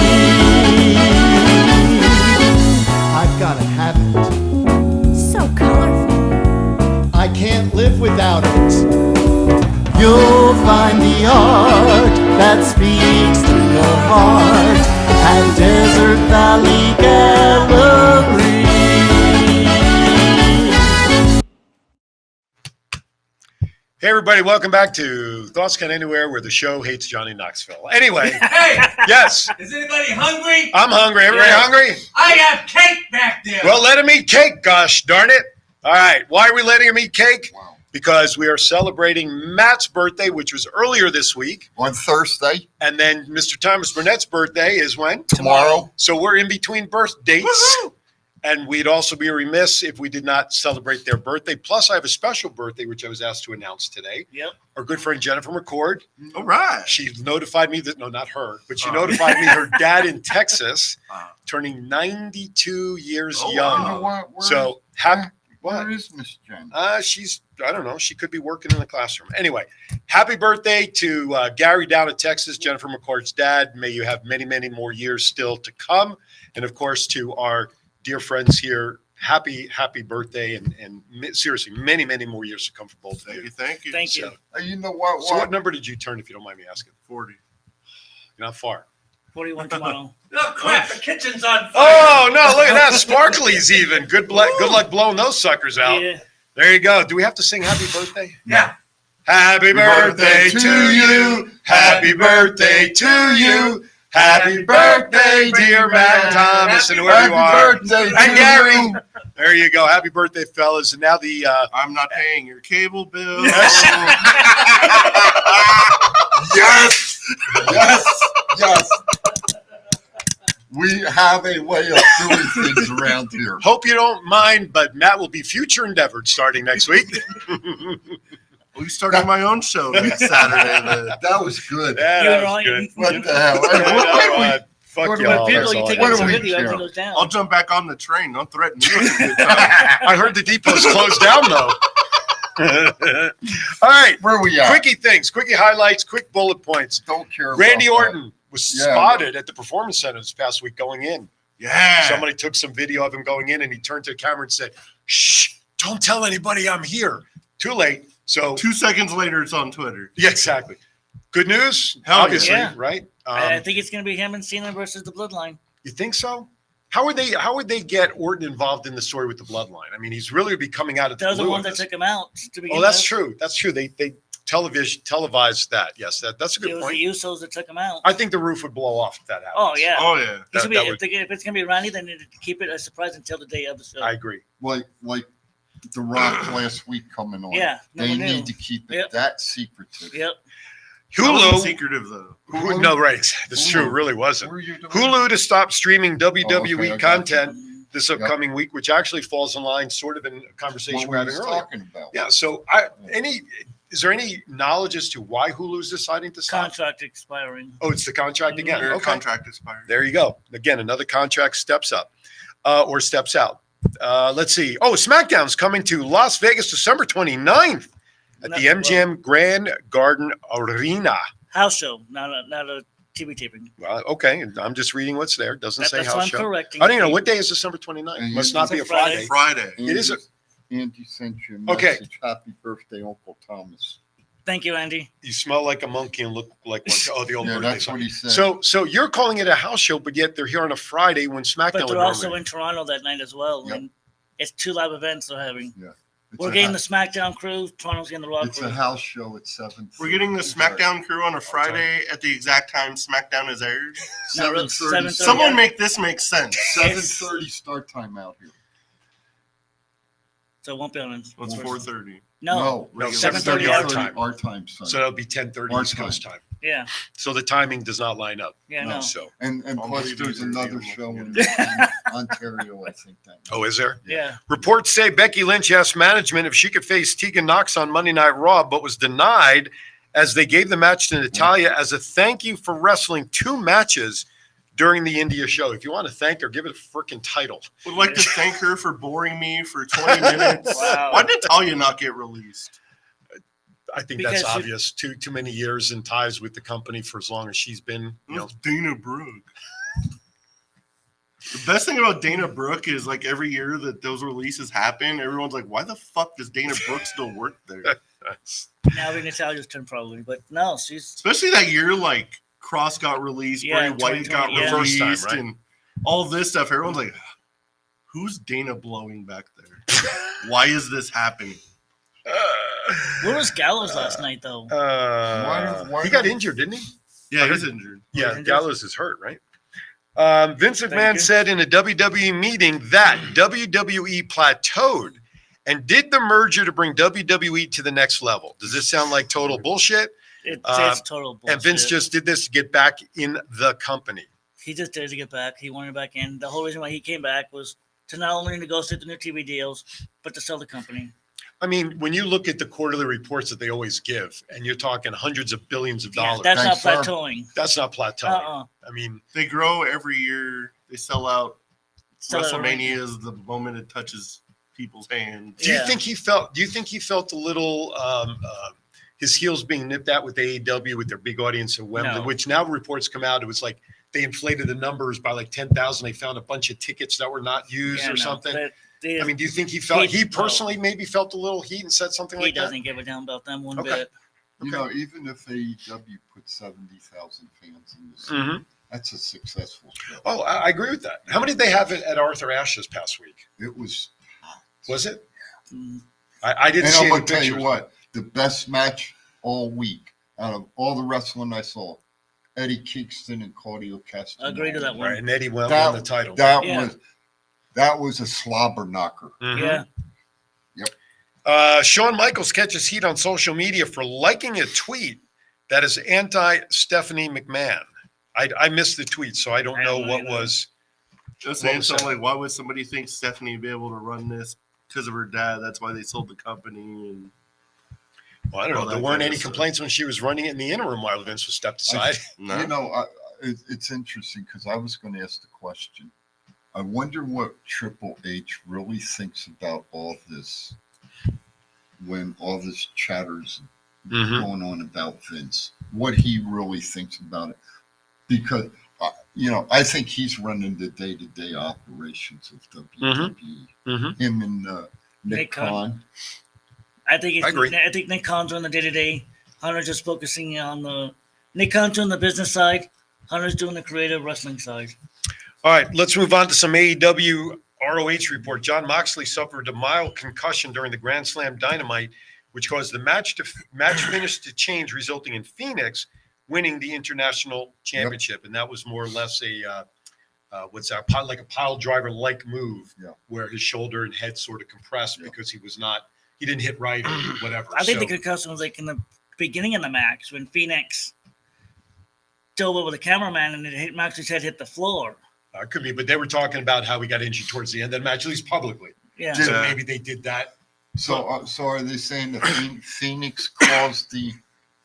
I've gotta have it. So colorful. I can't live without it. You'll find the art that speaks to your heart at Desert Valley Gallery. Hey, everybody, welcome back to Thoughts Can Anywhere, where the show hates Johnny Knoxville. Anyway, Hey, yes, is anybody hungry? I'm hungry. Everybody hungry? I have cake back there. Well, let him eat cake, gosh darn it. All right, why are we letting him eat cake? Wow. Because we are celebrating Matt's birthday, which was earlier this week. On Thursday. And then Mr. Thomas Burnett's birthday is when? Tomorrow. So we're in between birth dates. Woo-hoo! And we'd also be remiss if we did not celebrate their birthday. Plus, I have a special birthday, which I was asked to announce today. Yep. Our good friend Jennifer McCord. All right. She notified me that, no, not her, but she notified me her dad in Texas turning 92 years young. Where So happy. where is Miss Jen? She's, I don't know. She could be working in the classroom. Anyway, happy birthday to Gary down in Texas, Jennifer McCord's dad. May you have many, many more years still to come. And of course, to our dear friends here, happy birthday. And seriously, many, many more years to come for both of you. Thank you. Thank you. You know what? So what number did you turn, if you don't mind me asking? 40. You're not far. 41 tomorrow. Oh, crap, the kitchen's on fire. Oh, no, look at that. Sparklies even. Good luck blowing those suckers out. Yeah. There you go. Do we have to sing happy birthday? Yeah. Happy birthday to you. Happy birthday to you. Happy birthday, dear Matt Thomas, and whoever you are. And Gary. There you go. Happy birthday, fellas. And now the I'm not paying your cable bill. Yes. Yes. We have a way of doing things around here. Hope you don't mind, but Matt will be future endeavored starting next week. We started my own show next Saturday. That was good. Yeah, You're that was right. good. What the hell? You know what? Fuck what y'all. do we- That's People, you all I take got it to to say. video, care? everything goes down. I'll jump back on the train. Don't threaten me with a good time. I heard the depot's closed down, though. All right. Where are we at? Quickie things, quickie highlights, quick bullet points. Don't care. Randy about that. Orton was Yeah. spotted at the Performance Center this past week going in. Yeah. Somebody took some video of him going in, and he turned to the camera and said, "Shh, don't tell anybody I'm here." Too late. So 2 seconds later, it's on Twitter. yeah, exactly. Good news, Hell obviously, yeah. right? I think it's going to be him and Cena versus the Bloodline. You think so? How would they get Orton involved in the story with the Bloodline? I mean, he's really be coming out of the Those are the blue ones on that this. took him out to begin Oh, that's with. true. That's true. They televised that. Yes, that's a It good was point. the Usos that took him out. I think the roof would blow off if that happens. Oh, yeah. Oh, yeah. It should be, that if it's going to be Randy, then they need to keep it a surprise until the day of the show. I agree. Like The Rock last week coming on. Yeah, no they one knew. need to keep it that secretive. Yep. That wasn't Hulu. secretive though. No, right. That's true. It really wasn't. Hulu to stop streaming WWE I got content this upcoming week, which actually falls in line sort of in a conversation we're having earlier. Talking about. Yeah. So is there any knowledge as to why Hulu's deciding to stop? Contract expiring. Oh, it's the contract again. Their Okay. contract expired. There you go. Again, another contract steps up or steps out. Let's see. Oh, SmackDown's coming to Las Vegas December 29th at the MGM Grand Garden Arena. House show, not a TV taping. Well, okay. I'm just reading what's there. Doesn't say That's house why I'm show. correcting I don't you. know. What day is December 29th? And Must you- not be a It's a Friday. Friday. Friday. It is a Andy sent you a message. Okay. Happy birthday, Uncle Thomas. Thank you, Andy. You smell like a monkey and look like one. Oh, the old Yeah, birthday that's song. what he said. So you're calling it a house show, but yet they're here on a Friday when SmackDown But would they're also normally- in Toronto that night as well. Yep. And it's 2 live events they're having. Yeah. It's We're a getting hou- the SmackDown crew. Toronto's getting the Raw It's crew. a house show at 7. We're getting the SmackDown crew on a Friday at the exact time SmackDown is aired. Not really, 7:30. 7:30. Someone make this make sense. 7:30 start time out here. So it won't be on. It's 4:30. No. No, 7:30 our time. Our time, son. So that'll be 10:30 Our East Coast time. Yeah. So the timing does not line up. Yeah. No. So and plus Unbelievable. there's another show in Ontario, I think that. oh, is there? Yeah. Reports say Becky Lynch asked management if she could face Tegan Nox on Monday Night Raw, but was denied as they gave the match to Natalya as a thank you for wrestling 2 matches during the India show. If you want to thank her, give it a freaking title. Would like to thank her for boring me for 20 minutes. Wow. Why did Natalya not get released? I think Because that's you- obvious. Too many years in ties with the company for as long as she's been. You know, Dana Brooke. The best thing about Dana Brooke is like every year that those releases happen, everyone's like, why the fuck does Dana Brooke still work there? Now being Natalia's turn probably, but no, she's Especially that year, like Cross got released, Yeah, Bray Wyatt got 2020, yeah. First time, released, right? and all this stuff. Everyone's like, who's Dana blowing back there? Why is this happening? where was Gallows last night though? Why he got injured, didn't he? Yeah, he's injured. Yeah, injured? Gallows is hurt, right? Vince Thank McMahon you. said in a WWE meeting that WWE plateaued and did the merger to bring WWE to the next level. Does this sound like total bullshit? It's total bullshit. And Vince just did this to get back in the company. He just did to get back. He wanted back in. The whole reason why he came back was to not only negotiate the new TV deals, but to sell the company. I mean, when you look at the quarterly reports that they always give, and you're talking hundreds of billions of Yeah, dollars, that's Thanks, not sir. plateauing. that's not plateauing. Uh-uh. I mean, They grow every year. They sell out. Sell out WrestleMania is the moment it touches people's hands. do you Yeah. think he felt? Do you think he felt a little his heels being nipped at with AEW with their big audience in Wembley? No. Which now reports come out, it was like they inflated the numbers by like 10,000. They found a bunch of tickets that were not used Yeah, or no, something. but they- I mean, do you think he felt? He- He personally maybe felt a little heat and said something he like that. doesn't give a damn about them one Okay. bit. You know, even if AEW put 70,000 fans in the seat, Mhm. that's a successful show. Oh, I agree with that. How many did they have at Arthur Ashe this past week? It was. Was it? Mm. I didn't And see I'm any gonna tell pictures. you what, the best match all week out of all the wrestling I saw, Eddie Kingston and Claudio Castagnoli. Agree to that one. Right, and Eddie won That- the title. Yeah. That was a slobber knocker. Mhm. Yeah. Shawn Michaels catches heat on social media for liking a tweet that is anti-Stephanie McMahon. I missed the tweet, so I don't I know don't what either. was. Just What saying was something that? like, why would somebody think Stephanie would be able to run this because of her dad? That's why they sold the company. And Well, I don't know. Well, There that weren't kind any of stuff. complaints when she was running it in the interim while Vince was stepped aside. no. You know, it's interesting because I was going to ask the question. I wonder what Triple H really thinks about all this when all this chatter's Mhm. going on about Vince. What he really thinks about it. Because, I think he's running the day-to-day operations of WWE. Mhm. Him and Nick Nick Khan. Khan. I think I agree. I think Nick Khan's on the day to day. Hunter's just focusing on the Nick Khan's doing the business side. Hunter's doing the creative wrestling side. All right, let's move on to some AEW ROH report. John Moxley suffered a mild concussion during the Grand Slam Dynamite, which caused the match finish to change, resulting in Phoenix winning the International Championship. And that was more or less a what's that? Like a pile driver like move, where his shoulder and head sort of compressed because he didn't hit right or whatever. I think the concussion was like in the beginning of the match when Phoenix dove over the cameraman and it hit Moxley's head hit the floor. It could be, but they were talking about how he got injured towards the end of the match, at least publicly. Yeah. So maybe they did that. So are they saying that Phoenix caused the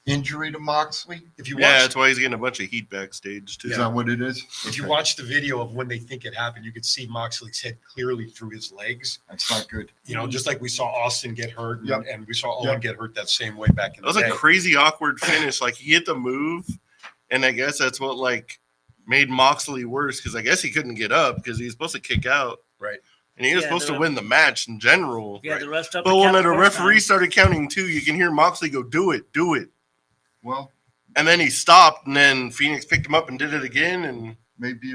injury to Moxley? If you that's why he's getting a bunch of heat backstage too. Is that what it is? If you watch the video of when they think it happened, you could see Moxley's head clearly through his legs. That's not good. Just like we saw Austin get hurt and we saw Owen Yep. get hurt that same way back in the day. That was a crazy awkward finish. Like he hit the move, and I guess that's what like made Moxley worse because I guess he couldn't get up because he was supposed to kick out. Right. And he was supposed to win the match in general. Yeah, the rest of But when the referee started counting two, you can hear Moxley go, do it. Well, and then he stopped, and then Phoenix picked him up and did it again. And maybe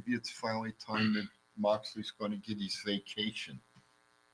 it's finally time that Moxley's going to get his vacation.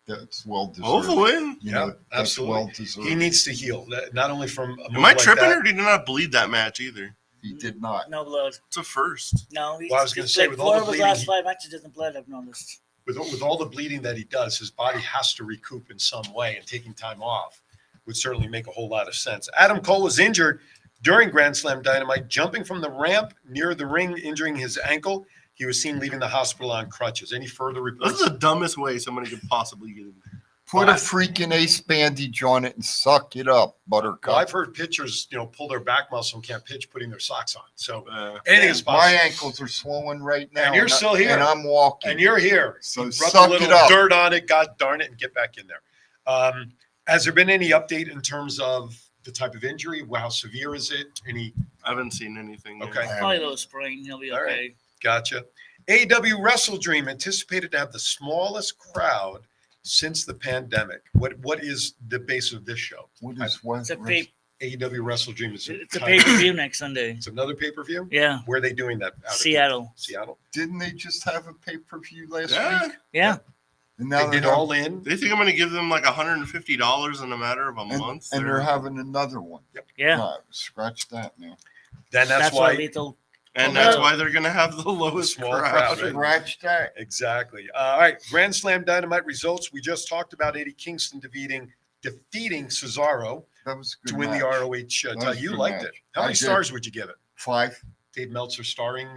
That's well deserved. Hopefully. That's absolutely. well deserved. He needs to heal, not only from a move Am I like tripping that. or did he not bleed that match either? He did not. No blood. It's a first. No, Well, I was going to say, with all the his bleeding, last 5 matches doesn't blood, I've noticed. with all the bleeding that he does, his body has to recoup in some way, and taking time off would certainly make a whole lot of sense. Adam Cole was injured during Grand Slam Dynamite, jumping from the ramp near the ring, injuring his ankle. He was seen leaving the hospital on crutches. Any further reports? This is the dumbest way somebody could possibly get in there. Put a freaking ace bandage on it and suck it up, Buttercup. Well, I've heard pitchers, pull their back muscle and can't pitch putting their socks on. So anything is possible. My ankles are swollen right now. And you're still here. And I'm walking. And you're here. So Rub suck a little it up. dirt on it, God darn it, and get back in there. Has there been any update in terms of the type of injury? How severe is it? I haven't seen anything yet. Okay. Probably a little sprain. He'll be okay. All right. Gotcha. AEW Wrestle Dream anticipated to have the smallest crowd since the pandemic. What is the base of this show? What is what? It's a AEW Wrestle Dream is It's a pay-per-view next Sunday. It's another pay-per-view? Yeah. Where are they doing that? Seattle. Seattle. Didn't they just have a pay-per-view last week? Yeah. And now They did all in. They think I'm going to give them like $150 in a matter of a month. And they're having another one. Yep. Yeah. No, scratch that now. Then that's why Lethal. And that's why they're going to have the lowest Small crowd. right? Scratch that. Exactly. All right. Grand Slam Dynamite results. We just talked about Eddie Kingston defeating Cesaro That was a good to win match. the ROH That title. was a You good liked match. it. How I many did. stars would you give it? 5. Dave Meltzer starring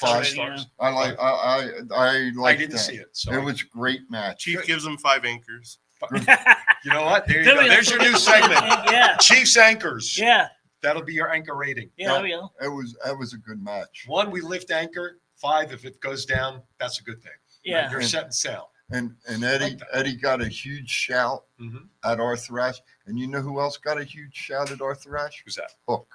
5 stars. I like. I like. didn't that. see it, so it was a great match. Chief gives them 5 anchors. You know what? There you go. There's your new segment. Yeah. Chiefs anchors. Yeah. That'll be your anchor rating. Yeah, there we go. That was a good match. 1, we lift anchor. 5, if it goes down, that's a good thing. Yeah. You're set and sail. And Eddie got a huge shout Mhm. at Arthur Ashe. And you know who else got a huge shout at Arthur Ashe? Who's that? Hook.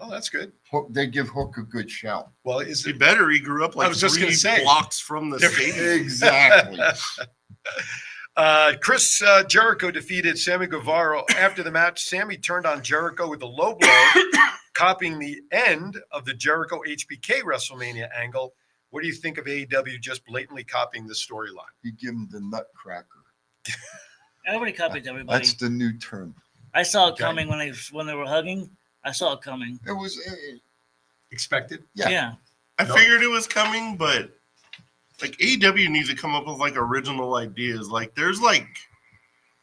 Oh, that's good. Hook. They give Hook a good shout. Well, is He it better. He grew up like I was just 3 gonna say. blocks from the stadium. Exactly. Chris Jericho defeated Sammy Guevara after the match. Sammy turned on Jericho with a low blow, copying the end of the Jericho HBK WrestleMania angle. What do you think of AEW just blatantly copying the storyline? He give him the nutcracker. Everybody copied everybody. That's the new term. I saw it Okay. coming when they were hugging. I saw it coming. It was. Expected? Yeah. I figured it was coming, but like AEW needs to come up with like original ideas. Like there's like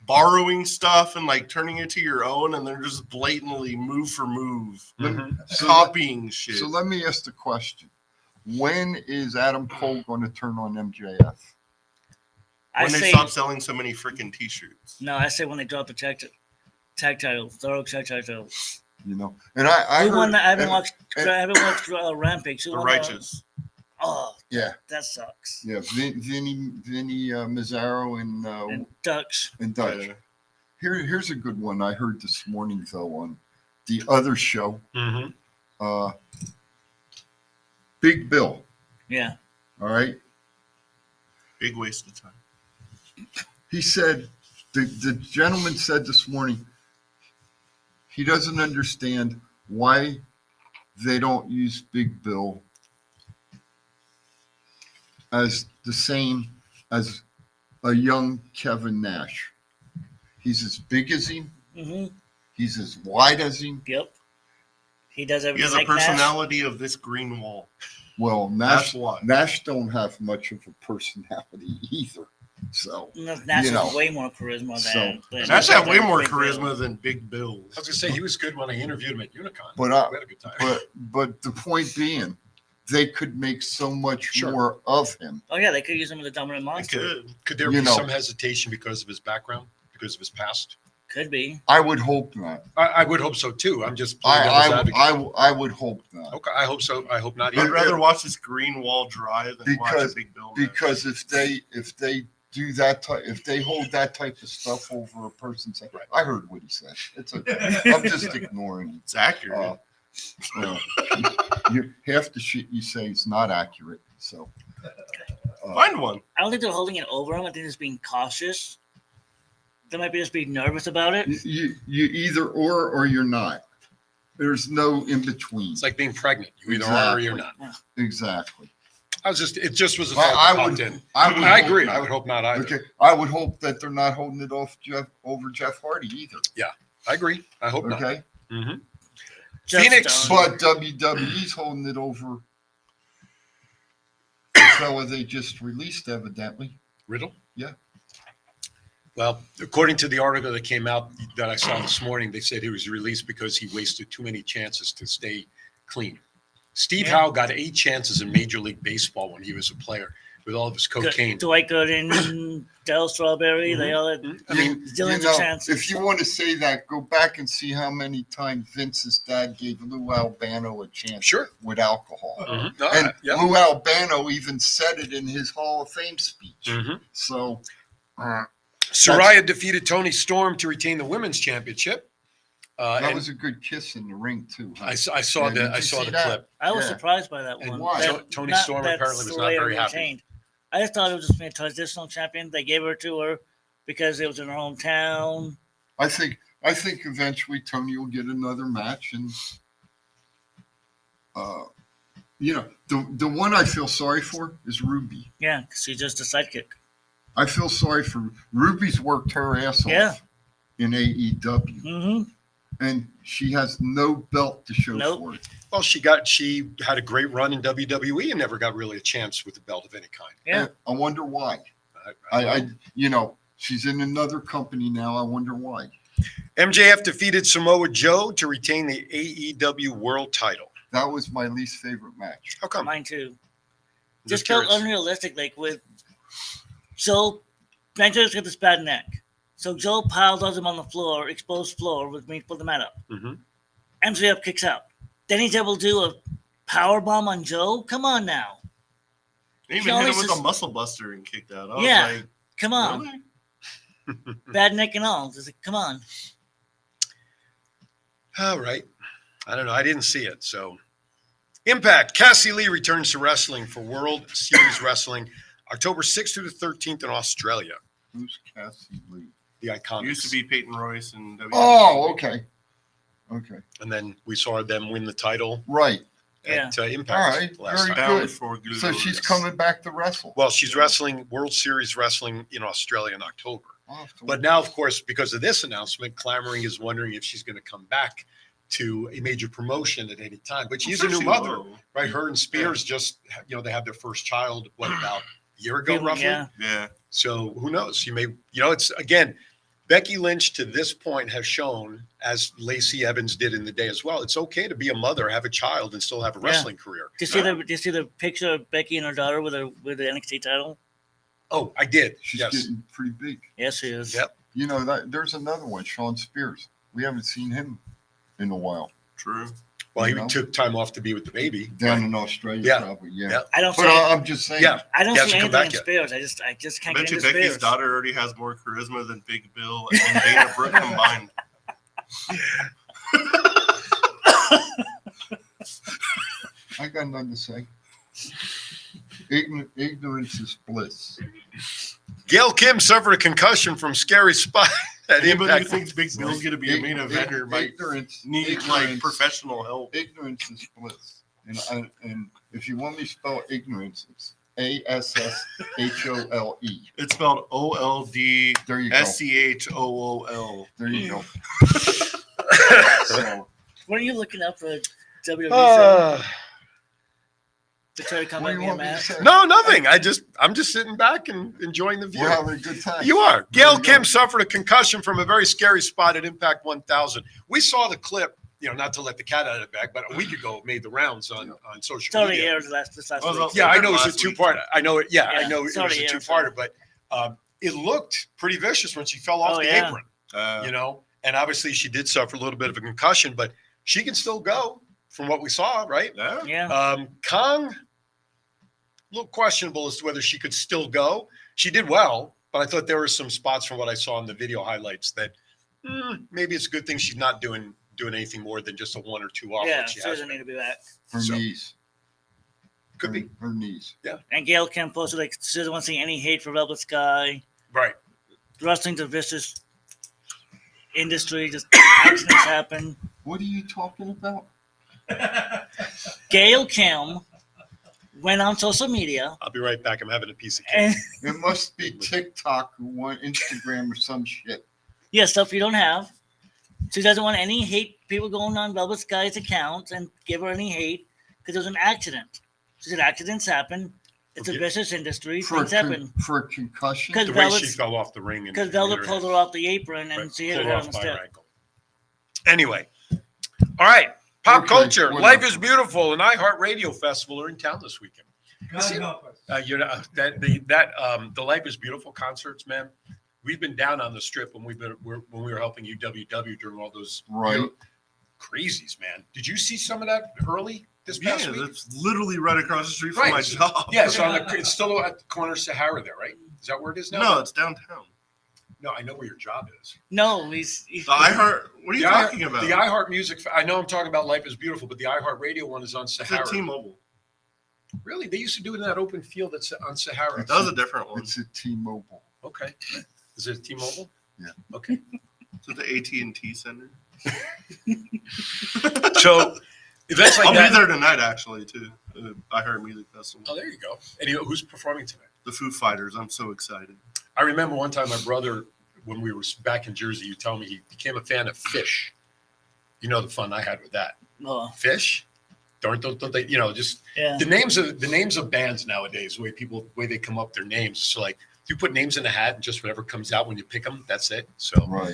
borrowing stuff and like turning it to your own, and they're just blatantly move for move copying shit. So let me ask the question: when is Adam Cole going to turn on MJF? I when they say stop selling so many freaking T-shirts. no. I say when they drop the tag title, thorough tag title. You know, and I Who heard, won that? I haven't and- watched. and- I haven't watched Rampage. Who The won Righteous. Oh, Yeah, that sucks. yeah. Vinny Mazzaro And and Dutch. Dutch. Here's a good one I heard this morning though on the other show. Mm-hmm. Big Bill. Yeah. All right. Big waste of time. He said the gentleman said this morning he doesn't understand why they don't use Big Bill as the same as a young Kevin Nash. He's as big as him. Mm-hmm. He's as wide as him. Yep. He does He everything has a like Nash. personality of this green wall. Well, That's Nash, why. Nash don't have much of a personality either. So, Nash you know. has way more charisma than. Nash had way more Big Bill. charisma than Big Bill. I was gonna say he was good when I interviewed him at Unicon. But We had a good time. but the point being, they could make so much more of him. Oh yeah, they could use him as a dominant monster. Could there be some hesitation because of his background, because of his past? Could be. I would hope not. I would hope so too. I'm just playing devil's advocate. I would hope not. Okay, I hope so. I hope not. I'd either. rather watch this green wall dry than watch a Big Bill. Because if they do that type, if they hold that type of stuff over a person's head, I heard what he said. It's okay. I'm just ignoring it. It's accurate. Half the shit you say is not accurate. So find one. I don't think they're holding it over him. I think they're just being cautious. They might be just being nervous about it. You either or you're not. There's no in between. It's like being pregnant. You either are or you're not. Exactly. It just was a thought that popped in. I agree. I would hope not either. Okay. I would hope that they're not holding it off over Jeff Hardy either. Yeah, I agree. I hope not. Okay. Mm-hmm. Phoenix, but WWE's holding it over the fella they just released, evidently. Riddle? Yeah. Well, according to the article that came out that I saw this morning, they said he was released because he wasted too many chances to stay clean. Steve Howe got 8 chances in Major League Baseball when he was a player with all of his cocaine. Dwight Gooden, Del Strawberry, they all had zillions of chances. If you want to say that, go back and see how many times Vince's dad gave Lou Albano a chance with alcohol. And Lou Albano even said it in his Hall of Fame speech. So Soraya defeated Toni Storm to retain the women's championship. That was a good kiss in the ring too. Huh? I saw the clip. I was surprised by that one. Toni Storm apparently was not very happy. I just thought it was just a traditional champion. They gave her to her because it was in her hometown. I think eventually Tony will get another match, and the one I feel sorry for is Ruby. Yeah, because she's just a sidekick. I feel sorry for Ruby's worked her ass off in AEW, and she has no belt to show for it. Well, she had a great run in WWE and never got really a chance with the belt of any kind. Yeah, I wonder why. She's in another company now. I wonder why. MJF defeated Samoa Joe to retain the AEW World Title. That was my least favorite match. How come? Mine too. Just felt unrealistic. Like with Joe, MJF's got this bad neck. So Joe piles him on the floor, exposed floor, with me to pull the mat up. MJF kicks out. Then he's able to do a power bomb on Joe. Come on now. He even hit him with a muscle buster and kicked out. I was like, come on. Really? Bad neck and all. Just like, come on. All right. I don't know. I didn't see it. So, Impact. Cassie Lee returns to wrestling for World Series Wrestling October 6th through the 13th in Australia. Who's Cassie Lee? The Iconics. Used to be Peyton Royce and WWE. Oh, okay. Okay. And then we saw them win the title. Right. At Impact. All right. Last Very time. good. So she's coming back to wrestle. Well, she's wrestling World Series Wrestling in Australia in October. But now, of course, because of this announcement, Clamoring is wondering if she's going to come back to a major promotion at any time. But she's a new mother, right? Her and Spears just, they had their first child, about a year ago, roughly? Yeah. So who knows? You may, it's, again, Becky Lynch to this point has shown, as Lacey Evans did in the day as well, it's okay to be a mother, have a child, and still have a wrestling career. Do you see the picture of Becky and her daughter with the NXT title? Oh, I did. She's getting pretty big. Yes, she is. Yep. There's another one, Sean Spears. We haven't seen him in a while. True. Well, he took time off to be with the baby. Down in Australia, probably. Yeah. I don't. But I'm just saying. Yeah. I don't see anything in yet. Spears. I just can't get into Becky's Spears. daughter already has more charisma than Big Bill and Dana Brooke combined. I got nothing to say. Ignorance is bliss. Gail Kim suffered a concussion from Scary Spot at Anybody who Impact. thinks Big Bill's going to be a main eventer might need professional help. Ignorance is bliss. And if you want me to spell ignorance, it's ASSHOLE. It's spelled OLD There you go. SCHOOL. There you go. So, What are you looking up for? WWE to try to come What at do me you and want me to Matt. say? No, nothing. I'm just sitting back and enjoying the view. We're having a good time. You are. There Gail you Kim go. suffered a concussion from a very scary spot at Impact 1000. We saw the clip, not to let the cat out of the bag, but a week ago it made the rounds on social It's already media. aired this last Well, week. Yeah, I know it's a last week. two-part. I know it. Yeah, I Yeah, know it it's was a already aired, two-parter, but it looked pretty vicious when she fell off Oh, the yeah. apron. And obviously she did suffer a little bit of a concussion, but she can still go from what we saw, right? Yeah. Kong, a little questionable as to whether she could still go. She did well, but I thought there were some spots from what I saw in the video highlights that maybe it's a good thing she's not doing anything more than just a 1 or 2 off. Yeah, like she she has doesn't need to be back. Her knees. Could be. Her knees. Yeah. And Gail Kim posted like she doesn't want to see any hate for Velvet Sky. Right. Wrestling's a vicious industry. Just accidents happen. What are you talking about? Gail Kim went on social media. I'll be right back. I'm having a piece of cake. And It must be TikTok or Instagram or some shit. yeah, stuff you don't have. She doesn't want any hate people going on Velvet Sky's account and give her any hate because it was an accident. She said accidents happen. It's a vicious industry. Things happen. For a concussion? Because The way she Velvet's- fell off the ring. Because Velvet pulled her off the apron and she hit her pulled head off on the by her step. ankle. Anyway. All right. Pop Okay, culture. whatever. Life is Beautiful and iHeartRadio Festival are in town this weekend. God help us. The Life is Beautiful concerts, man. We've been down on the strip when we were helping UWW during all those Right. crazies, man. Did you see some of that early this past week? It's literally right across the street from my Right. job. Yeah, so it's still at the corner of Sahara there, right? Is that where it is now? No, it's downtown. No, I know where your job is. No, he's The iHeart. What are you talking about? The iHeart Music. I know I'm talking about Life is Beautiful, but the iHeart Radio one is on It's Sahara. at T-Mobile. Really? They used to do it in that open field that's on Sahara. That was a different one. It's a T-Mobile. Okay. Is it T-Mobile? Yeah. Okay. It's at the AT&T Center. So events like I'll that. be there tonight, actually, too. iHeart Music Festival. Oh, there you go. And who's performing tonight? The Foo Fighters. I'm so excited. I remember one time my brother, when we were back in Jersey, you tell me he became a fan of Fish. You know the fun I had with that. Oh. Fish? Don't they? Just Yeah. the names of bands nowadays, the way they come up their names. So like you put names in a hat and just whatever comes out when you pick them, that's it. So Right.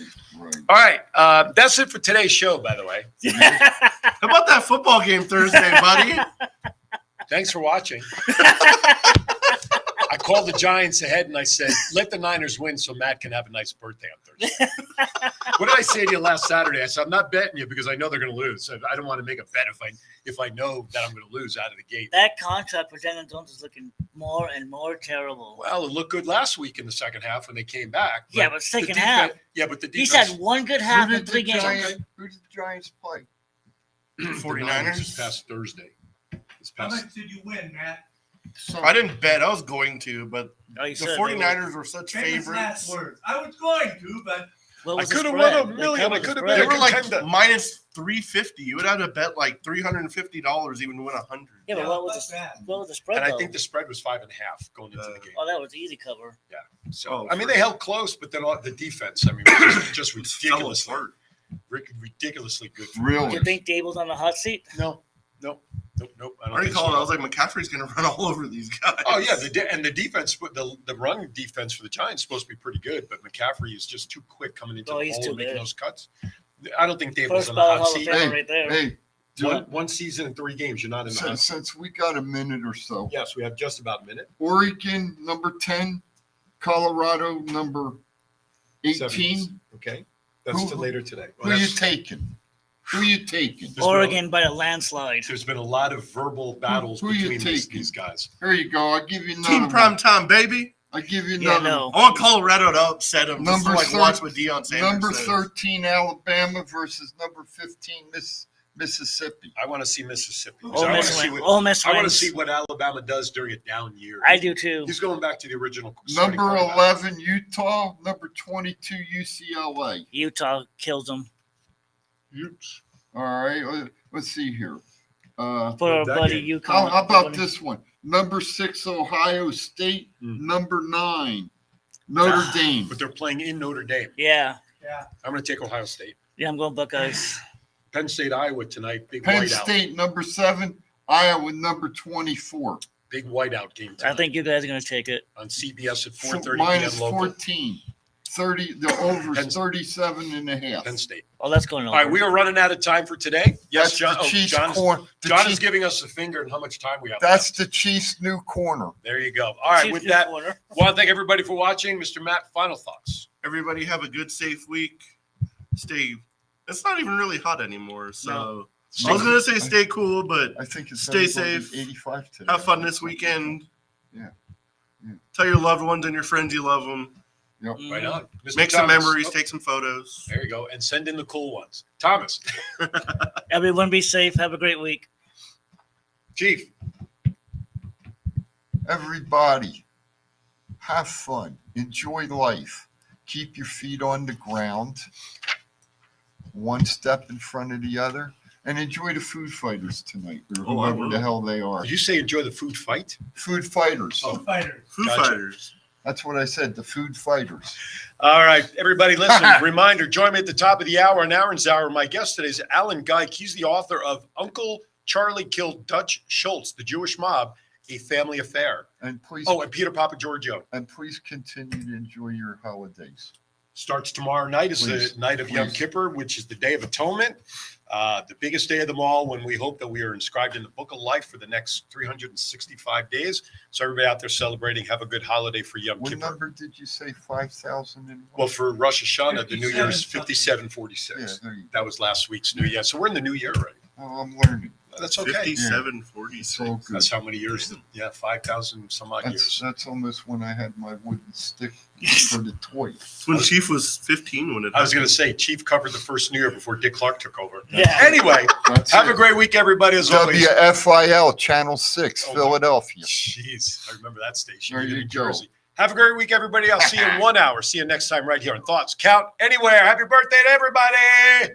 all right, that's it for today's show. By the way, How about that football game Thursday, buddy? thanks for watching. I called the Giants ahead and I said, let the Niners win so Matt can have a nice birthday on Thursday. What did I say to you last Saturday? I said, I'm not betting you because I know they're going to lose. I don't want to make a bet if I know that I'm going to lose out of the gate. That contract for Daniel Jones is looking more and more terrible. Well, it looked good last week in the second half when they came back. Yeah, but the second defense- half. Yeah, but the He's defense. had one good half Who in did 3 the games. Giants- Who did the Giants play? The 49ers? This past Thursday. How much did you win, Matt? I didn't bet. I was going to, but Oh, you the said 49ers were such Famous last favorites. words. I was going to, but What I was the could have spread? won $1 Like, million. what I was could the have been They a spread? were like contender. minus 350. You would have to bet like $350 even to win 100. Yeah, but Yeah, what was fuck that. what was the spread? And I though? think the spread was 5.5 going into the game. Oh, that was easy cover. So Oh, I mean, for- they held close, but then the defense. I mean, was just Fell ridiculously, apart. ridiculously good. Do Really? you think Dable's on the hot seat? No. I I don't already think called it. so. I was like, McCaffrey's going to run all over these guys. Oh yeah, the defense, the run defense for the Giants is supposed to be pretty good, but McCaffrey is just too quick coming into Oh, the he's hole too and making good. those cuts. I don't think Dable's First on the ballot hot Hall of seat. Famer Hey, right there. Hey, One season and 3 games, you're not in the hot seat. since we got a minute or so, Yes, we have just about a minute. Oregon number 10, Colorado number 18. 7. Okay, that's Who- till later today. Who you taking? Who you taking? There's Oregon by a landslide. There's been a lot of verbal battles Who you between taking? these guys. Here you go. I'll give you another Team one. prime time, baby. I'll give you Yeah, another no. one. I want Colorado to upset them. Just Number to, like watch what Deion Sanders Number says. 13, Alabama versus number 15, Mississippi. I want to see Mississippi. Ole I want to Miss see win- what Ole Miss I want to wins. see what Alabama does during a down year. I do too. He's going back to the original. starting Number quarterback. 11, Utah. Number 22, UCLA. Utah kills them. Utes. All right. Let's see here. For our that buddy game. UConn. How about this one? Number 6, Ohio State. Hmm. Number 9, Notre Dame. But they're playing in Notre Dame. Yeah. yeah. I'm going to take Ohio State. Yeah, I'm going Buckeyes. Penn State, Iowa tonight. Big Penn whiteout. State number 7, Iowa number 24. Big whiteout game tonight. I think you guys are going to take it. On CBS at 4:30 Minus p.m. local. 14. 30. The over 37 and a half. Penn State. Oh, that's going All over. right, we are running out of time for today. Yes, That's John. the Chiefs John's, corner. John is giving us the finger and how much time we have. That's the Chiefs' new corner. There you go. All right, Chiefs with new that, corner. want to thank everybody for watching. Mr. Matt, final thoughts. Everybody have a good, safe week. Stay. It's not even really hot anymore, so I was gonna say stay cool, but I think it's stay everybody safe. 85 today. Have fun this weekend. Yeah. Tell your loved ones and your friends you love them. Yep. Right on. Mr. Make some Thomas. memories. Oh, Take some photos. there you go. And send in the cool ones. Thomas. Everyone be safe. Have a great week. Chief. Everybody, have fun. Enjoy life. Keep your feet on the ground, one step in front of the other, and enjoy the food fighters tonight, or Oh, I whoever will. the hell they are. Did you say enjoy the food fight? Food fighters. Oh. Fighters. Food Gotcha. fighters. That's what I said, the food fighters. All right, everybody listen, reminder, join me at the top of the hour on Aaron's Hour. My guest today is Alan Geik. He's the author of Uncle Charlie Killed Dutch Schultz, The Jewish Mob, A Family Affair. And please, Oh, and Peter Papa Giorgio. and please continue to enjoy your holidays. Starts tomorrow night is Please, the night of Yom please. Kippur, which is the Day of Atonement, the biggest day of them all, when we hope that we are inscribed in the Book of Life for the next 365 days. So everybody out there celebrating, have a good holiday for Yom What Kippur. number did you say? 5,000? Well, for Rosh Hashanah, the New Year is 57. 5746. Yeah, there you go. That was last week's New Year. So we're in the New Year already. Oh, I'm learning. That's okay. 57-46. It's all good. That's how many years? 5,000 some odd years. That's almost when I had my wooden stick for the toy. When Chief was 15 when it I was going happened. to say, Chief covered the first New Year before Dick Clark took over. Yeah. Anyway, That's have it. a great week, everybody, as always. WFIL Channel 6, Oh, Philadelphia. Jeez, I remember that station. There in you New go. Jersey. Have a great week, everybody. I'll see you in 1 hour. See you next time right here on Thoughts Count Anywhere. Happy birthday to everybody.